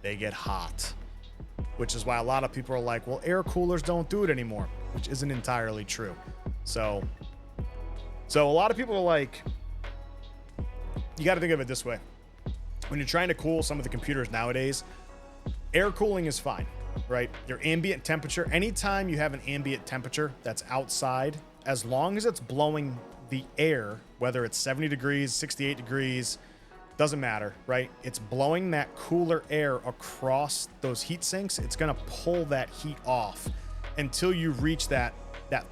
they get hot. Which is why a lot of people are like, well, air coolers don't do it anymore, which isn't entirely true. So a lot of people are like, you gotta think of it this way. When you're trying to cool some of the computers nowadays, air cooling is fine, right? Your ambient temperature, anytime you have an ambient temperature that's outside, as long as it's blowing the air, whether it's 70 degrees, 68 degrees, doesn't matter, right? It's blowing that cooler air across those heat sinks. It's gonna pull that heat off until you reach that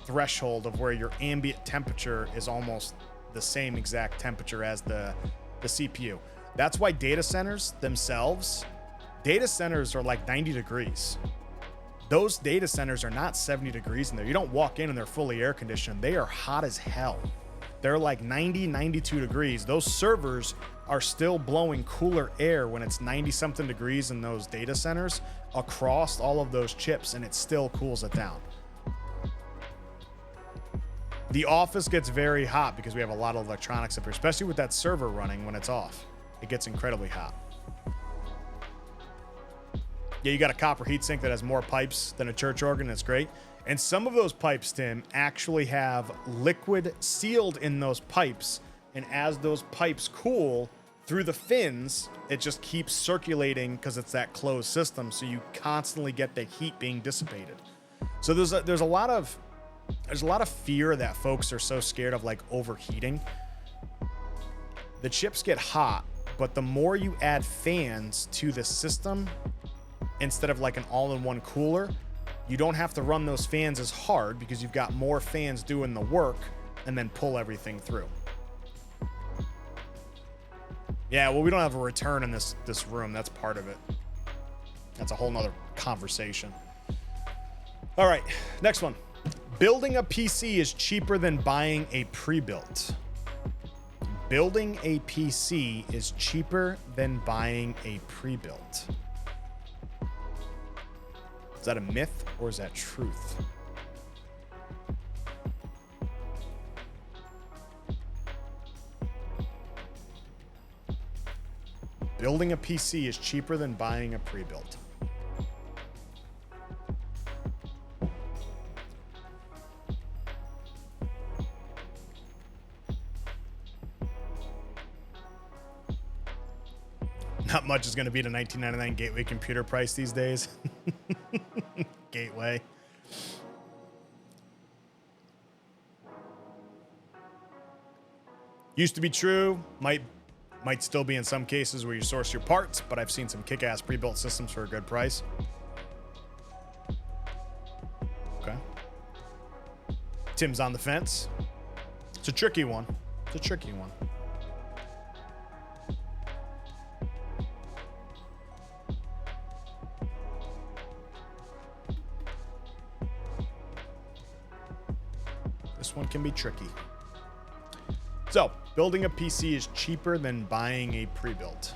threshold of where your ambient temperature is almost the same exact temperature as the CPU. That's why data centers themselves, data centers are like 90 degrees. Those data centers are not 70 degrees in there. You don't walk in and they're fully air conditioned. They are hot as hell. They're like 90, 92 degrees. Those servers are still blowing cooler air when it's 90 something degrees in those data centers across all of those chips, and it still cools it down. The office gets very hot because we have a lot of electronics up here, especially with that server running when it's off. It gets incredibly hot. Yeah, you got a copper heatsink that has more pipes than a church organ. That's great. And some of those pipes, Tim, actually have liquid sealed in those pipes. And as those pipes cool through the fins, it just keeps circulating because it's that closed system. So you constantly get the heat being dissipated. So there's a lot of fear that folks are so scared of, like overheating. The chips get hot, but the more you add fans to the system, instead of like an all-in-one cooler, you don't have to run those fans as hard because you've got more fans doing the work and then pull everything through. Yeah, well, we don't have a return in this room. That's part of it. That's a whole nother conversation. All right, next one. Building a PC is cheaper than buying a pre-built. Building a PC is cheaper than buying a pre-built. Is that a myth or is that truth? Building a PC is cheaper than buying a pre-built. Not much is going to beat a $19.99 Gateway computer price these days. Gateway. Used to be true. Might still be in some cases where you source your parts, but I've seen some kick-ass pre-built systems for a good price. Okay. Tim's on the fence. It's a tricky one. It's a tricky one. This one can be tricky. So, building a PC is cheaper than buying a pre-built.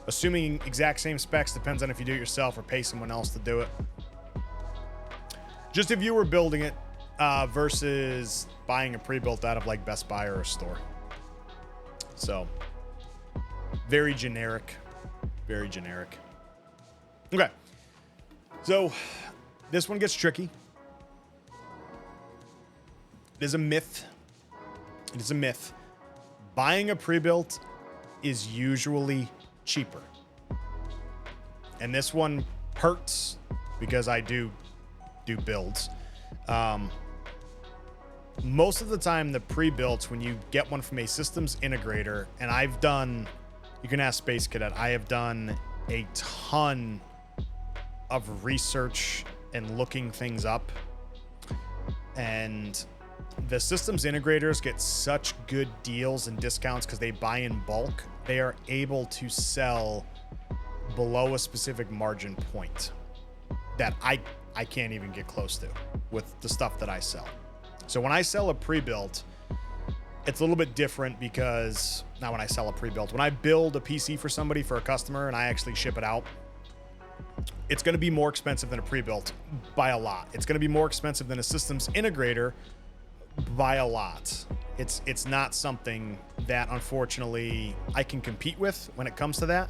Assuming exact same specs, depends on if you do it yourself or pay someone else to do it. Just if you were building it versus buying a pre-built out of like Best Buy or a store. So, very generic. Very generic. Okay. So, this one gets tricky. It is a myth. It is a myth. Buying a pre-built is usually cheaper. And this one hurts because I do builds. Most of the time, the pre-builts, when you get one from a systems integrator, and I've done, you can ask Space Cadet, I have done a ton of research and looking things up. And the systems integrators get such good deals and discounts because they buy in bulk. They are able to sell below a specific margin point that I can't even get close to with the stuff that I sell. So when I sell a pre-built, it's a little bit different because not when I sell a pre-built. When I build a PC for somebody, for a customer, and I actually ship it out, it's going to be more expensive than a pre-built by a lot. It's going to be more expensive than a systems integrator by a lot. It's not something that unfortunately I can compete with when it comes to that.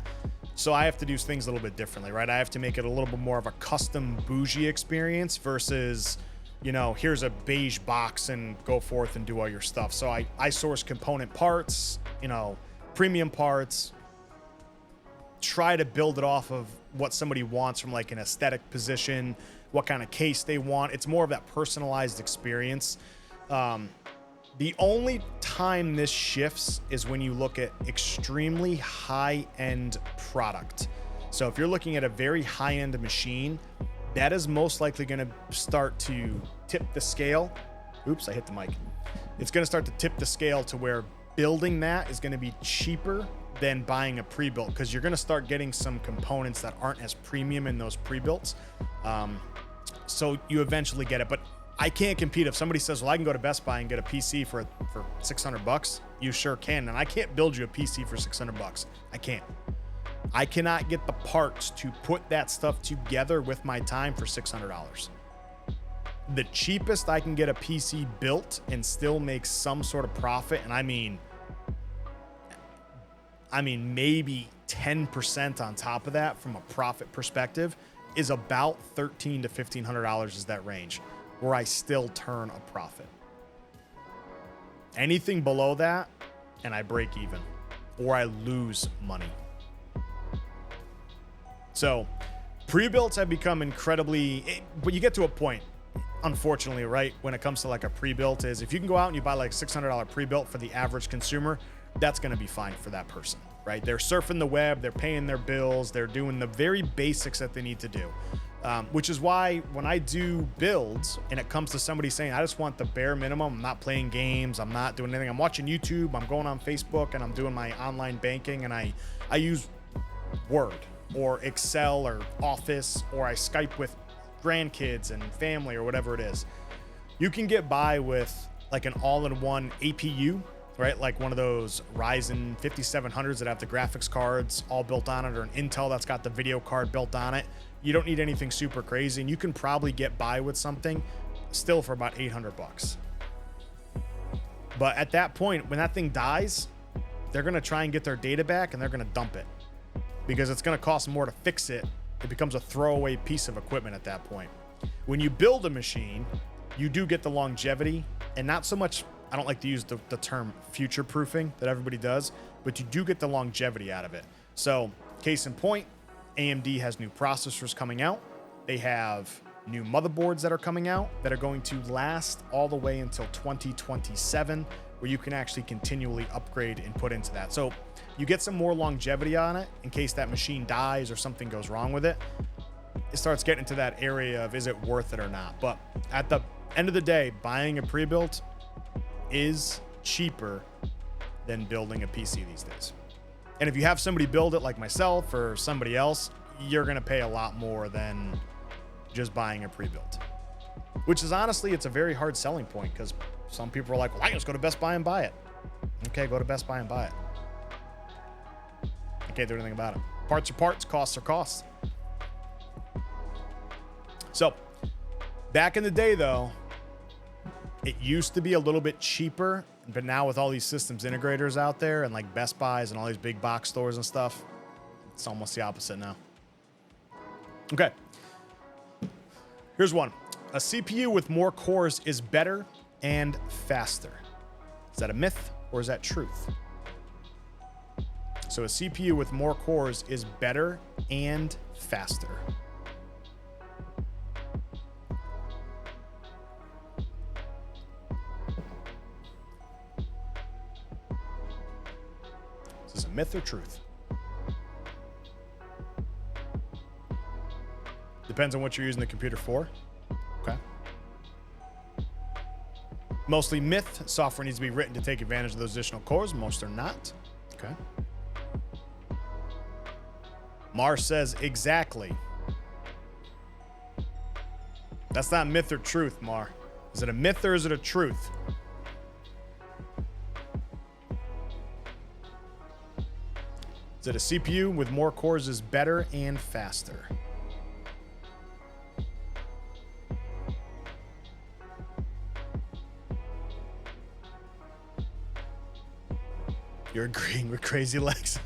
So I have to do things a little bit differently, right? I have to make it a little bit more of a custom bougie experience versus, you know, here's a beige box and go forth and do all your stuff. So I source component parts, you know, premium parts, try to build it off of what somebody wants from like an aesthetic position, what kind of case they want. It's more of that personalized experience. The only time this shifts is when you look at extremely high-end product. So if you're looking at a very high-end machine, that is most likely going to start to tip the scale. Oops, I hit the mic. It's going to start to tip the scale to where building that is going to be cheaper than buying a pre-built, because you're going to start getting some components that aren't as premium in those pre-builts. So you eventually get it. But I can't compete. If somebody says, well, I can go to Best Buy and get a PC for $600, you sure can. And I can't build you a PC for $600. I can't. I cannot get the parts to put that stuff together with my time for $600. The cheapest I can get a PC built and still make some sort of profit, and I mean maybe 10% on top of that from a profit perspective, is about $1,300 to $1,500 is that range, where I still turn a profit. Anything below that, and I break even, or I lose money. So, pre-builts have become incredibly, but you get to a point, unfortunately, right, when it comes to like a pre-built, is if you can go out and you buy like $600 pre-built for the average consumer, that's going to be fine for that person, right? They're surfing the web, they're paying their bills, they're doing the very basics that they need to do. Which is why when I do builds and it comes to somebody saying, I just want the bare minimum, I'm not playing games, I'm not doing anything, I'm watching YouTube, I'm going on Facebook, and I'm doing my online banking, and I use Word or Excel or Office, or I Skype with grandkids and family or whatever it is. You can get by with like an all-in-one APU right? Like one of those Ryzen 5700s that have the graphics cards all built on it, or an Intel that's got the video card built on it. You don't need anything super crazy, and you can probably get by with something still for about 800 bucks. But at that point, when that thing dies, they're going to try and get their data back, and they're going to dump it because it's going to cost more to fix it. It becomes a throwaway piece of equipment at that point. When you build a machine, you do get the longevity, and not so much, I don't like to use the term future proofing that everybody does, but you do get the longevity out of it. So case in point, AMD has new processors coming out. They have new motherboards that are coming out that are going to last all the way until 2027, where you can actually continually upgrade and put into that. So you get some more longevity on it in case that machine dies or something goes wrong with it. It starts getting into that area of, is it worth it or not? But at the end of the day, buying a pre-built is cheaper than building a PC these days. And if you have somebody build it like myself or somebody else, you're going to pay a lot more than just buying a pre-built, which is honestly, it's a very hard selling point because some people are like, well, I can just go to Best Buy and buy it. Okay, go to Best Buy and buy it. You can't do anything about it. Parts are parts, costs are costs. So back in the day though, it used to be a little bit cheaper, but now with all these systems integrators out there and like Best Buys and all these big box stores and stuff, it's almost the opposite now. Okay. Here's one. A CPU with more cores is better and faster. Is that a myth or is that truth? So a CPU with more cores is better and faster. Is this a myth or truth? Depends on what you're using the computer for. Okay. Mostly myth. Software needs to be written to take advantage of those additional cores. Most are not. Okay. Mars says exactly. That's not myth or truth, Mar. Is it a myth or is it a truth? Is it a CPU with more cores is better and faster? You're agreeing with Crazy Legs.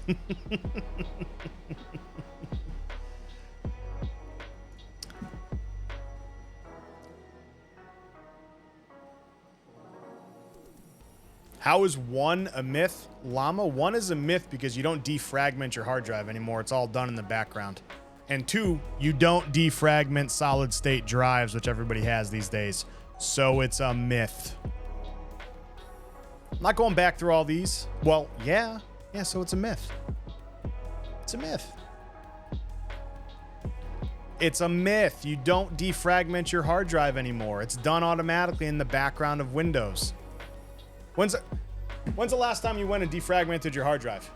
How is one a myth? Llama, one is a myth because you don't defragment your hard drive anymore. It's all done in the background. And two, you don't defragment solid state drives, which everybody has these days. So it's a myth. I'm not going back through all these. Well, yeah, so it's a myth. It's a myth. It's a myth. You don't defragment your hard drive anymore. It's done automatically in the background of Windows. When's the last time you went and defragmented your hard drive?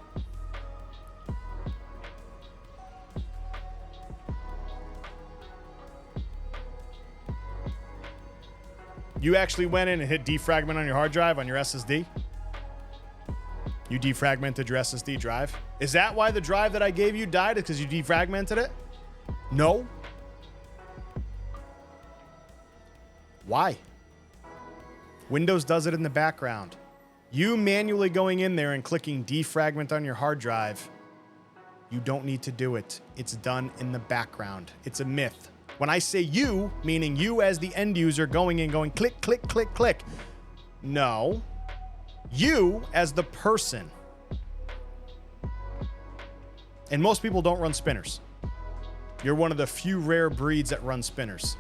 You actually went in and hit defragment on your hard drive on your SSD? You defragmented your SSD drive? Is that why the drive that I gave you died? Because you defragmented it? No. Why? Windows does it in the background. You manually going in there and clicking defragment on your hard drive, you don't need to do it. It's done in the background. It's a myth. When I say you, meaning you as the end user going in, going click, click, click, click. No. You as the person. And most people don't run spinners. You're one of the few rare breeds that run spinners.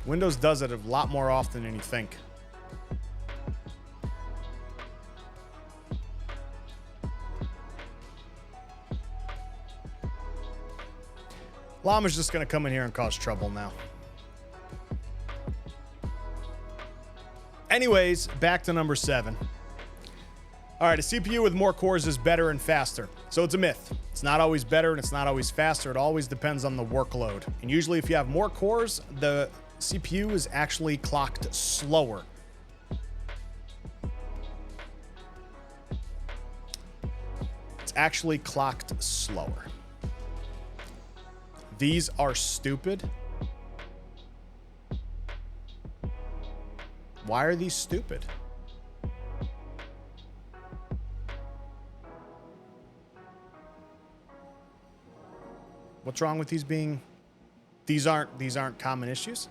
Windows does it a lot more often than you think. Llama's just going to come in here and cause trouble now. Anyways, back to number 7. All right, a CPU with more cores is better and faster. So it's a myth. It's not always better and it's not always faster. It always depends on the workload. And usually if you have more cores, the CPU is actually clocked slower. It's actually clocked slower. These are stupid. Why are these stupid? What's wrong with these being? These aren't common issues.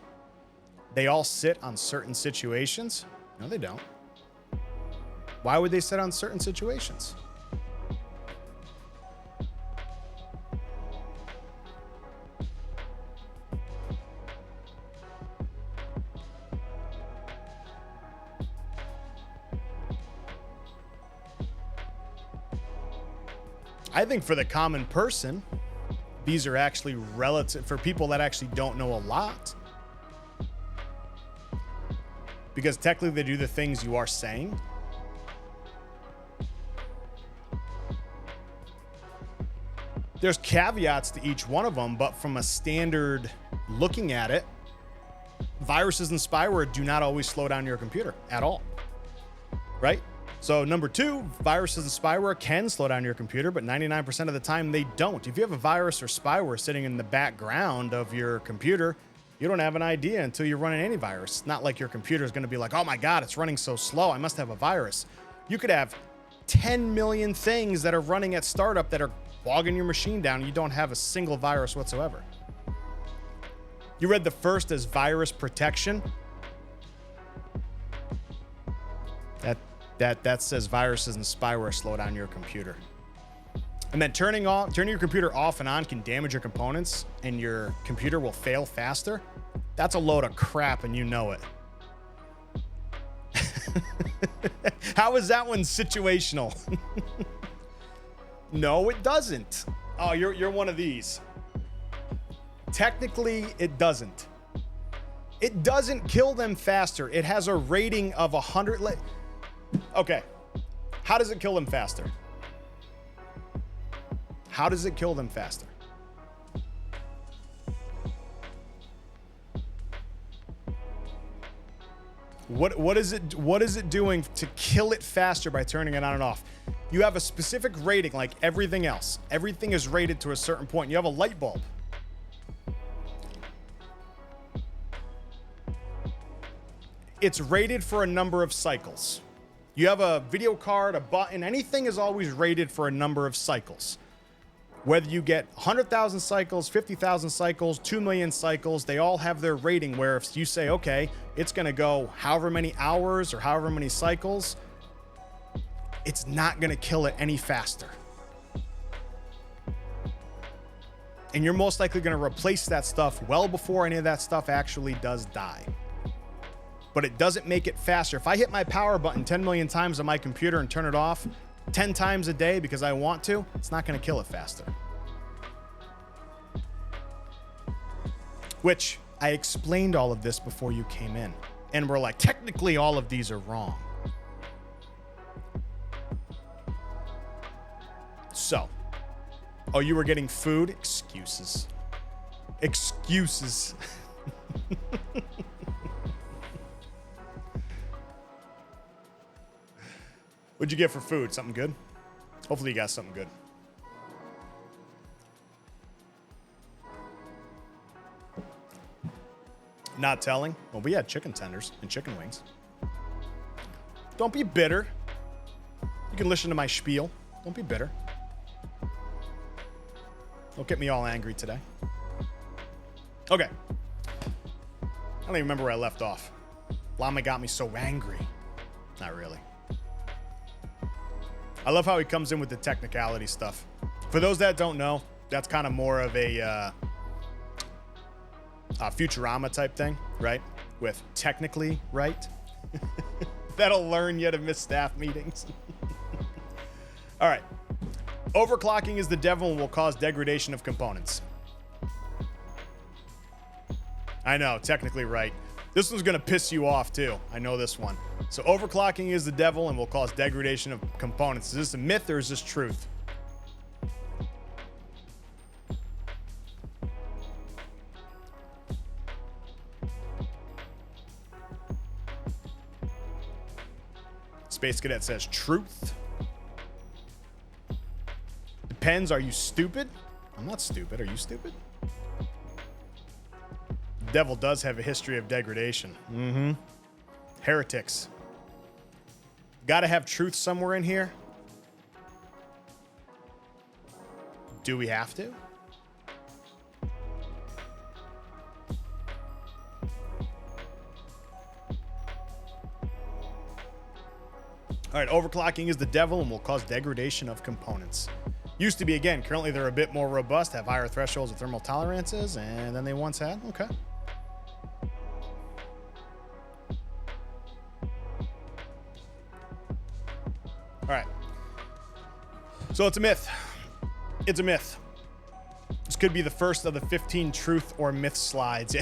They all sit on certain situations. No, they don't. Why would they sit on certain situations? I think for the common person, these are actually relative for people that actually don't know a lot. Because technically they do the things you are saying. There's caveats to each one of them, but from a standard looking at it, viruses and spyware do not always slow down your computer at all. Right? So number two, viruses and spyware can slow down your computer, but 99% of the time they don't. If you have a virus or spyware sitting in the background of your computer, you don't have an idea until you run an antivirus. It's not like your computer is going to be like, oh my God, it's running so slow, I must have a virus. You could have 10 million things that are running at startup that are bogging your machine down, and you don't have a single virus whatsoever. You read the first as virus protection. That says viruses and spyware slow down your computer. And then turning your computer off and on can damage your components and your computer will fail faster. That's a load of crap and you know it. How is that one situational? No, it doesn't. Oh, you're one of these. Technically, it doesn't. It doesn't kill them faster. It has a rating of 100. Okay, how does it kill them faster? How does it kill them faster? What is it doing to kill it faster by turning it on and off? You have a specific rating like everything else. Everything is rated to a certain point. You have a light bulb. It's rated for a number of cycles. You have a video card, a button, anything is always rated for a number of cycles. Whether you get 100,000 cycles, 50,000 cycles, 2 million cycles, they all have their rating where if you say, okay, it's going to go however many hours or however many cycles, it's not going to kill it any faster. And you're most likely going to replace that stuff well before any of that stuff actually does die. But it doesn't make it faster. If I hit my power button 10 million times on my computer and turn it off 10 times a day because I want to, it's not going to kill it faster. Which I explained all of this before you came in. And we're like, technically all of these are wrong. So, oh, you were getting food? Excuses. Excuses. What'd you get for food? Something good? Hopefully you got something good. Not telling? Well, we had chicken tenders and chicken wings. Don't be bitter. You can listen to my spiel. Don't be bitter. Don't get me all angry today. Okay. I don't even remember where I left off. Llama got me so angry. Not really. I love how he comes in with the technicality stuff. For those that don't know, that's kind of more of a Futurama type thing, right? With technically right. That'll learn you to miss staff meetings. All right. Overclocking is the devil and will cause degradation of components. I know, technically right. This one's going to piss you off too. I know this one. So overclocking is the devil and will cause degradation of components. Is this a myth or is this truth? Space Cadet says truth. Depends. Are you stupid? I'm not stupid. Are you stupid? Devil does have a history of degradation. Mm-hmm. Heretics. Gotta have truth somewhere in here. Do we have to? All right, overclocking is the devil and will cause degradation of components. Used to be, again, currently they're a bit more robust, have higher thresholds of thermal tolerances, and than they once had. Okay. All right. So it's a myth. It's a myth. This could be the first of the 15 truth or myth slides.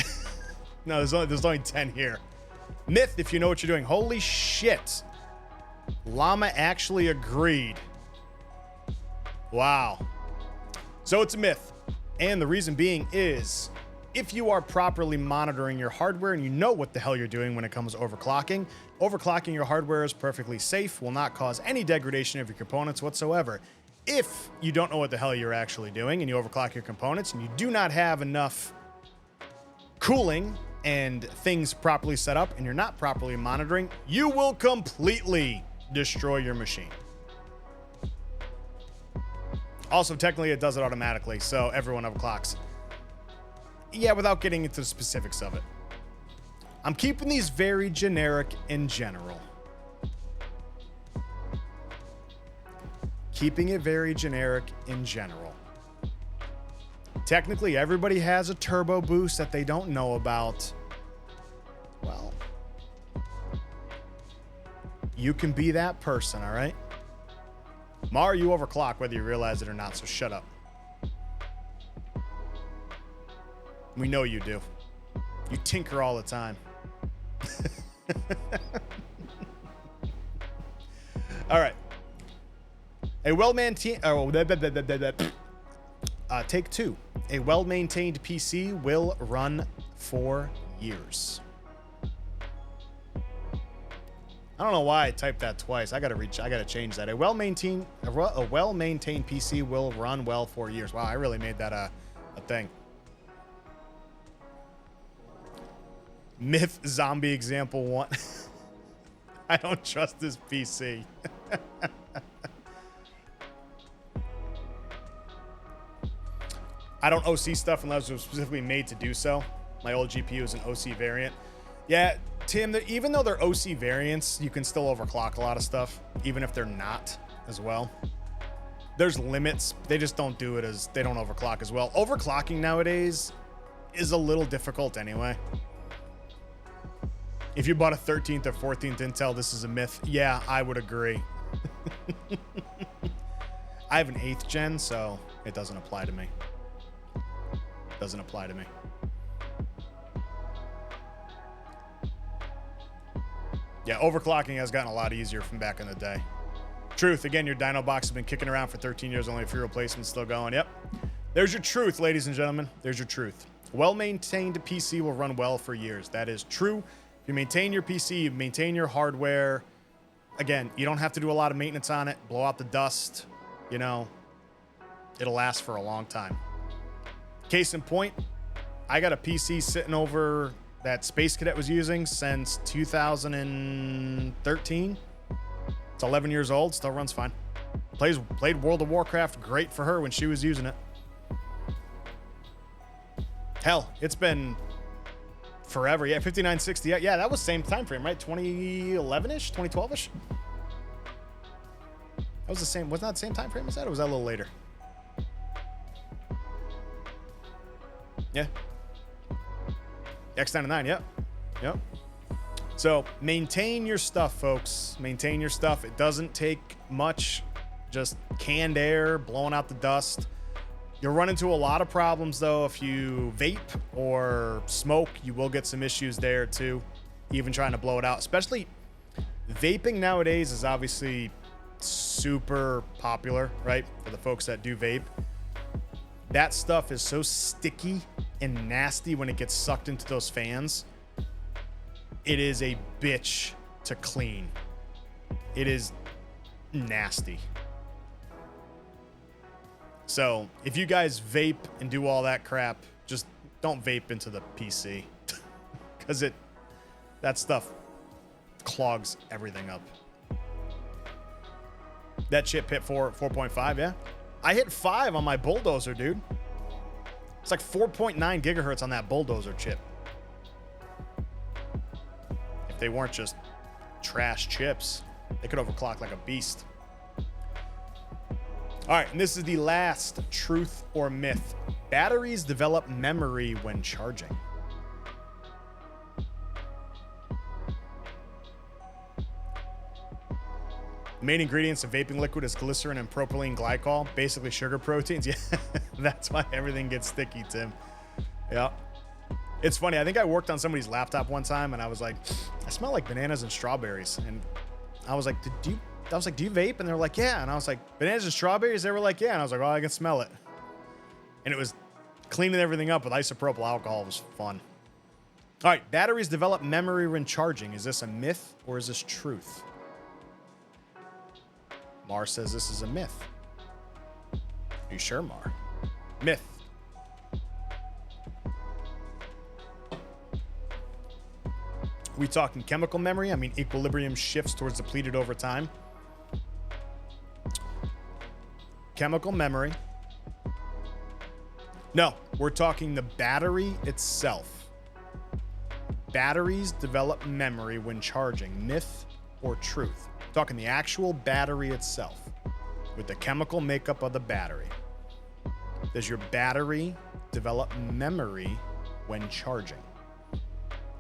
No, there's only 10 here. Myth, if you know what you're doing. Holy shit. Llama actually agreed. Wow. So it's a myth. And the reason being is if you are properly monitoring your hardware and you know what the hell you're doing when it comes to overclocking, overclocking your hardware is perfectly safe, will not cause any degradation of your components whatsoever. If you don't know what the hell you're actually doing and you overclock your components and you do not have enough cooling and things properly set up and you're not properly monitoring, you will completely destroy your machine. Also, technically, it does it automatically, so everyone overclocks. Yeah, without getting into the specifics of it. I'm keeping these very generic in general. Keeping it very generic in general. Technically, everybody has a turbo boost that they don't know about. Well, you can be that person, all right? Mar, you overclock whether you realize it or not, so shut up. We know you do. You tinker all the time. All right. A well-maintained... take two. A well-maintained PC will run for years. I don't know why I typed that twice. I gotta change that. A well-maintained PC will run well for years. Wow, I really made that a thing. Myth zombie example 1. I don't trust this PC. I don't OC stuff unless it was specifically made to do so. My old GPU is an OC variant. Yeah, Tim, even though they're OC variants, you can still overclock a lot of stuff, even if they're not as well. There's limits. They just don't do it as, they don't overclock as well. Overclocking nowadays is a little difficult anyway. If you bought a 13th or 14th Intel, this is a myth. Yeah, I would agree. I have an 8th gen, so it doesn't apply to me. Doesn't apply to me. Yeah, overclocking has gotten a lot easier from back in the day. Truth, again, your dyno box has been kicking around for 13 years, only a few replacements still going. Yep. There's your truth, ladies and gentlemen. There's your truth. Well-maintained PC will run well for years. That is true. If you maintain your PC, you maintain your hardware. Again, you don't have to do a lot of maintenance on it. Blow out the dust. You know, it'll last for a long time. Case in point, I got a PC sitting over that Space Cadet was using since 2013. It's 11 years old, still runs fine. Played World of Warcraft, great for her when she was using it. Hell, it's been forever. Yeah, 5960. Yeah, that was same time frame, right? 2011-ish, 2012-ish. That was the same. Wasn't that the same time frame as that, or was that a little later? Yeah. X99, yep. Yep. So maintain your stuff, folks. Maintain your stuff. It doesn't take much. Just canned air, blowing out the dust. You'll run into a lot of problems, though. If you vape or smoke, you will get some issues there, too. Even trying to blow it out. Especially vaping nowadays is obviously super popular, right? For the folks that do vape. That stuff is so sticky and nasty when it gets sucked into those fans. It is a bitch to clean. It is nasty. So if you guys vape and do all that crap, just don't vape into the PC because that stuff clogs everything up. That chip hit 4.5, yeah. I hit 5 on my Bulldozer, dude. It's like 4.9 gigahertz on that Bulldozer chip. If they weren't just trash chips, they could overclock like a beast. All right, and this is the last truth or myth. Batteries develop memory when charging. The main ingredients of vaping liquid is glycerin and propylene glycol, basically sugar proteins. Yeah, that's why everything gets sticky, Tim. Yeah. It's funny. I think I worked on somebody's laptop one time and I was like, I smell like bananas and strawberries. And I was like, do you vape? And they're like, yeah. And I was like, bananas and strawberries? They were like, yeah. And I was like, well, I can smell it. And it was cleaning everything up with isopropyl alcohol. It was fun. All right. Batteries develop memory when charging. Is this a myth or is this truth? Mar says this is a myth. Are you sure, Mar? Myth. We talking chemical memory? I mean, equilibrium shifts towards depleted over time. Chemical memory. No, we're talking the battery itself. Batteries develop memory when charging. Myth or truth? Talking the actual battery itself with the chemical makeup of the battery. Does your battery develop memory when charging?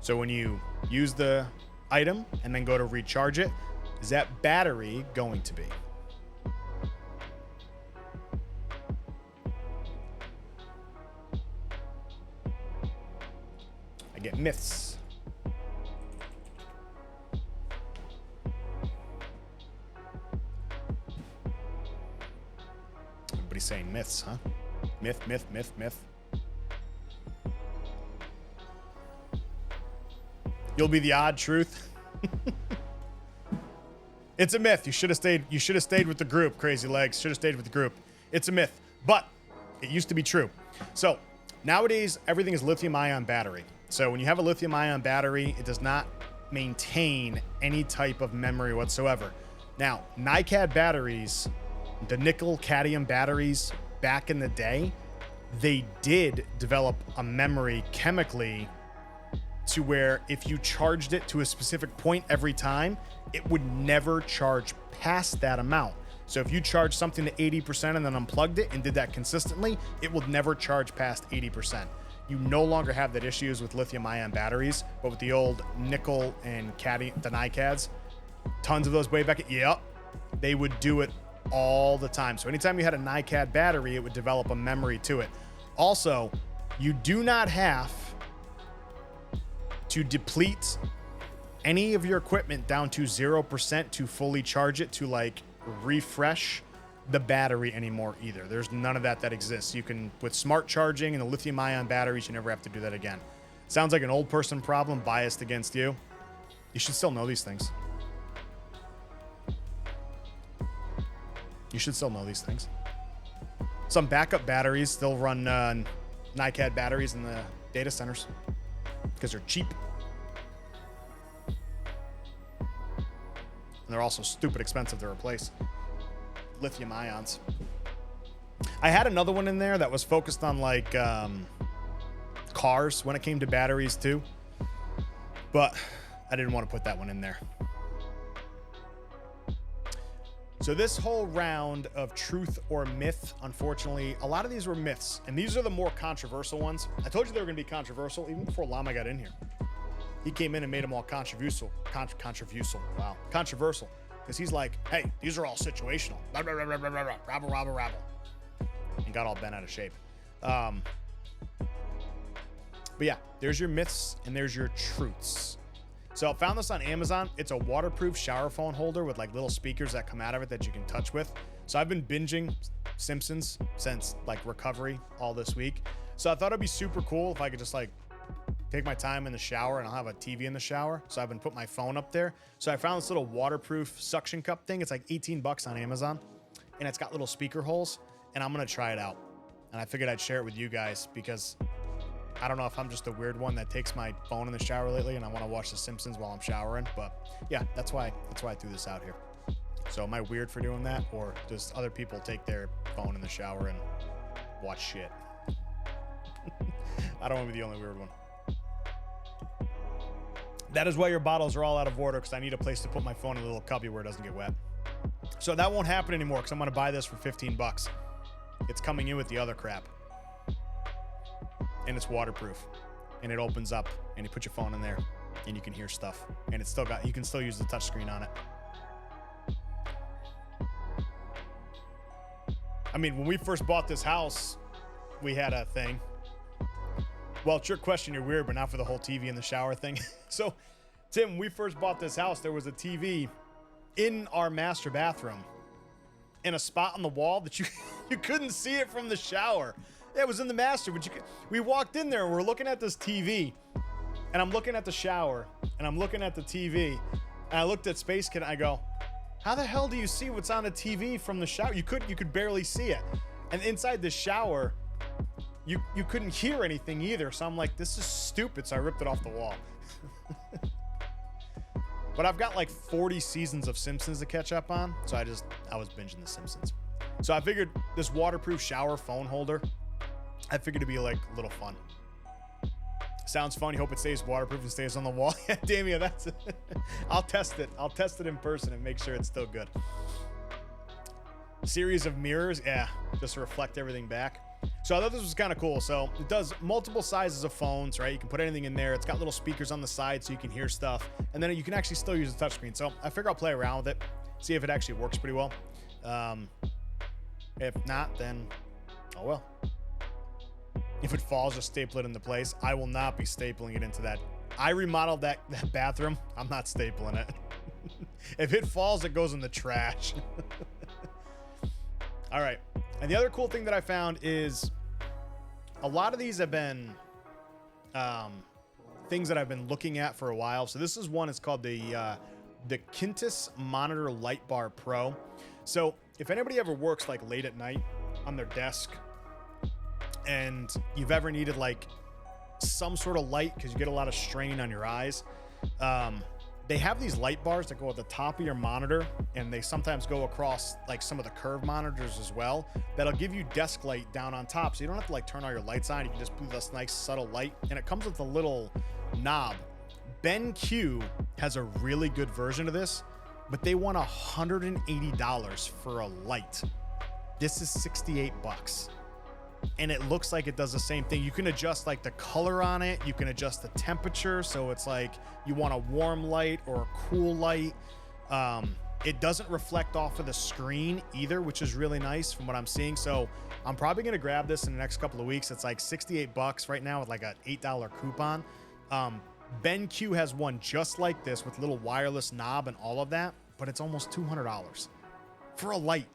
So when you use the item and then go to recharge it, is that battery going to be? I get myths. Everybody's saying myths, huh? Myth, myth, myth, myth. You'll be the odd truth. It's a myth. You should have stayed with the group, Crazy Legs. Should have stayed with the group. It's a myth, but it used to be true. So nowadays, everything is lithium-ion battery. So when you have a lithium-ion battery, it does not maintain any type of memory whatsoever. Now, NiCad batteries, the nickel cadmium batteries back in the day, they did develop a memory chemically to where if you charged it to a specific point every time, it would never charge past that amount. So if you charged something to 80% and then unplugged it and did that consistently, it will never charge past 80%. You no longer have that issues with lithium-ion batteries, but with the old nickel and cadmium, the NiCads, tons of those way back. Yep, they would do it all the time. So anytime you had a NiCad battery, it would develop a memory to it. Also, you do not have to deplete any of your equipment down to 0% to fully charge it to like refresh the battery anymore either. There's none of that exists. You can, with smart charging and the lithium ion batteries, you never have to do that again. Sounds like an old person problem biased against you. You should still know these things. You should still know these things. Some backup batteries still run NiCad batteries in the data centers because they're cheap. And they're also stupid expensive to replace. Lithium ions. I had another one in there that was focused on like cars when it came to batteries too, but I didn't want to put that one in there. So this whole round of truth or myth, unfortunately, a lot of these were myths, and these are the more controversial ones. I told you they were going to be controversial even before Llama got in here. He came in and made them all controversial. Wow. Controversial. Because he's like, hey, these are all situational. Rabble. And got all bent out of shape. But yeah, there's your myths and there's your truths. So I found this on Amazon. It's a waterproof shower phone holder with like little speakers that come out of it that you can touch with. So I've been binging Simpsons since like recovery all this week. So I thought it'd be super cool if I could just like take my time in the shower, and I'll have a TV in the shower. So I've been putting my phone up there. So I found this little waterproof suction cup thing. It's like 18 bucks on Amazon, and it's got little speaker holes, and I'm going to try it out. And I figured I'd share it with you guys because I don't know if I'm just a weird one that takes my phone in the shower lately and I want to watch The Simpsons while I'm showering. But yeah, that's why I threw this out here. So am I weird for doing that, or does other people take their phone in the shower and watch shit? I don't want to be the only weird one. That is why your bottles are all out of order, because I need a place to put my phone in a little cubby where it doesn't get wet. So that won't happen anymore because I'm going to buy this for 15 bucks. It's coming in with the other crap. And it's waterproof. And it opens up and you put your phone in there and you can hear stuff. And it's still got, you can still use the touchscreen on it. I mean, when we first bought this house, we had a thing. Well, it's your question, you're weird, but not for the whole TV in the shower thing. So, Tim, when we first bought this house, there was a TV in our master bathroom in a spot on the wall that you couldn't see it from the shower. Yeah, it was in the master, but we walked in there and we're looking at this TV, and I'm looking at the shower, and I'm looking at the TV, and I looked at Space Kid and I go, how the hell do you see what's on a TV from the shower? You could barely see it. And inside the shower, you couldn't hear anything either. So I'm like, this is stupid. So I ripped it off the wall. But I've got like 40 seasons of Simpsons to catch up on. So I was binging The Simpsons. So I figured this waterproof shower phone holder, I figured it'd be like a little fun. Sounds fun. You hope it stays waterproof and stays on the wall. Yeah, Damien, that's it. I'll test it. I'll test it in person and make sure it's still good. Series of mirrors. Yeah, just to reflect everything back. So I thought this was kind of cool. So it does multiple sizes of phones, right? You can put anything in there. It's got little speakers on the side so you can hear stuff. And then you can actually still use the touchscreen. So I figure I'll play around with it, see if it actually works pretty well. If not, then oh well. If it falls, just staple it into place. I will not be stapling it into that. I remodeled that bathroom. I'm not stapling it. If it falls, it goes in the trash. All right. And the other cool thing that I found is a lot of these have been things that I've been looking at for a while. So this is one. It's called the Quintus Monitor Light Bar Pro. So if anybody ever works like late at night on their desk, and you've ever needed like some sort of light because you get a lot of strain on your eyes, they have these light bars that go at the top of your monitor, and they sometimes go across like some of the curved monitors as well. That'll give you desk light down on top, so you don't have to like turn all your lights on. You can just put this nice subtle light, and it comes with a little knob. BenQ has a really good version of this, but they want $180 for a light. This is 68 bucks. And it looks like it does the same thing. You can adjust like the color on it. You can adjust the temperature. So it's like you want a warm light or a cool light. It doesn't reflect off of the screen either, which is really nice from what I'm seeing. So I'm probably going to grab this in the next couple of weeks. It's like 68 bucks right now with like an $8 coupon. BenQ has one just like this with little wireless knob and all of that, but it's almost $200 for a light.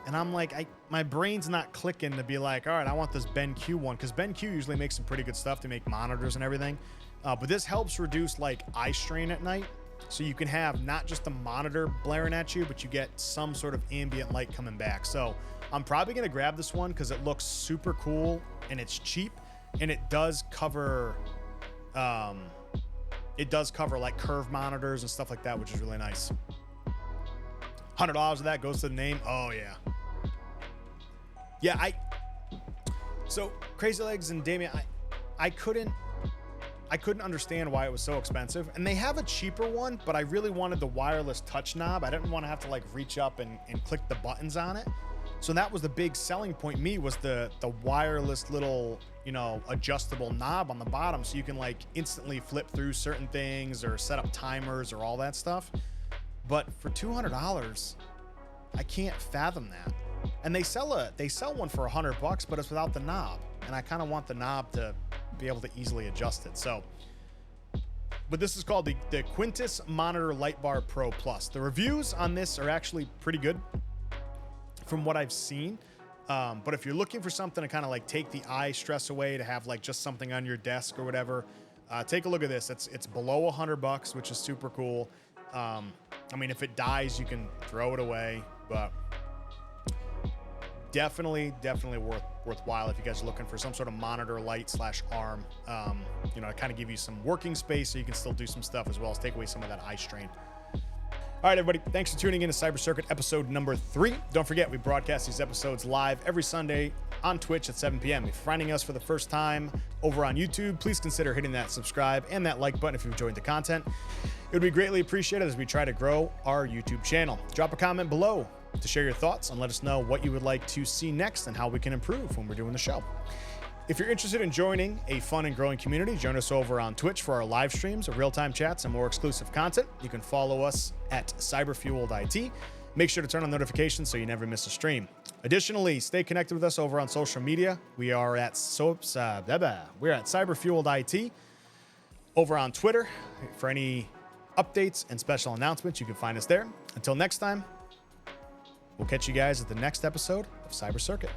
And I'm like, my brain's not clicking to be like, all right, I want this BenQ one, because BenQ usually makes some pretty good stuff to make monitors and everything. But this helps reduce like eye strain at night. So you can have not just the monitor blaring at you, but you get some sort of ambient light coming back. So I'm probably going to grab this one because it looks super cool and it's cheap, and it does cover like curved monitors and stuff like that, which is really nice. $100 of that goes to the name. Oh yeah. Yeah, so Crazy Legs and Damien, I couldn't understand why it was so expensive. And they have a cheaper one, but I really wanted the wireless touch knob. I didn't want to have to like reach up and click the buttons on it. So that was the big selling point. Me was the wireless little, adjustable knob on the bottom, so you can like instantly flip through certain things or set up timers or all that stuff. But for $200, I can't fathom that. And they sell one for $100, but it's without the knob. And I kind of want the knob to be able to easily adjust it. So, but this is called the Quintus Monitor Light Bar Pro Plus. The reviews on this are actually pretty good from what I've seen. But if you're looking for something to kind of like take the eye stress away, to have like just something on your desk or whatever, take a look at this. It's below $100, which is super cool. I mean, if it dies, you can throw it away, but definitely worthwhile if you guys are looking for some sort of monitor light / arm, you know, to kind of give you some working space so you can still do some stuff as well as take away some of that eye strain. All right, everybody, thanks for tuning in to Cyber Circuit episode number 3. Don't forget, we broadcast these episodes live every Sunday on Twitch at 7 p.m. If you're finding us for the first time over on YouTube, please consider hitting that subscribe and that like button if you've enjoyed the content. It would be greatly appreciated as we try to grow our YouTube channel. Drop a comment below to share your thoughts and let us know what you would like to see next and how we can improve when we're doing the show. If you're interested in joining a fun and growing community, join us over on Twitch for our live streams of real-time chats and more exclusive content. You can follow us at CyberFueledIT. Make sure to turn on notifications so you never miss a stream. Additionally, stay connected with us over on social media. We are at CyberFueledIT over on Twitter. For any updates and special announcements, you can find us there. Until next time, we'll catch you guys at the next episode of Cyber Circuit.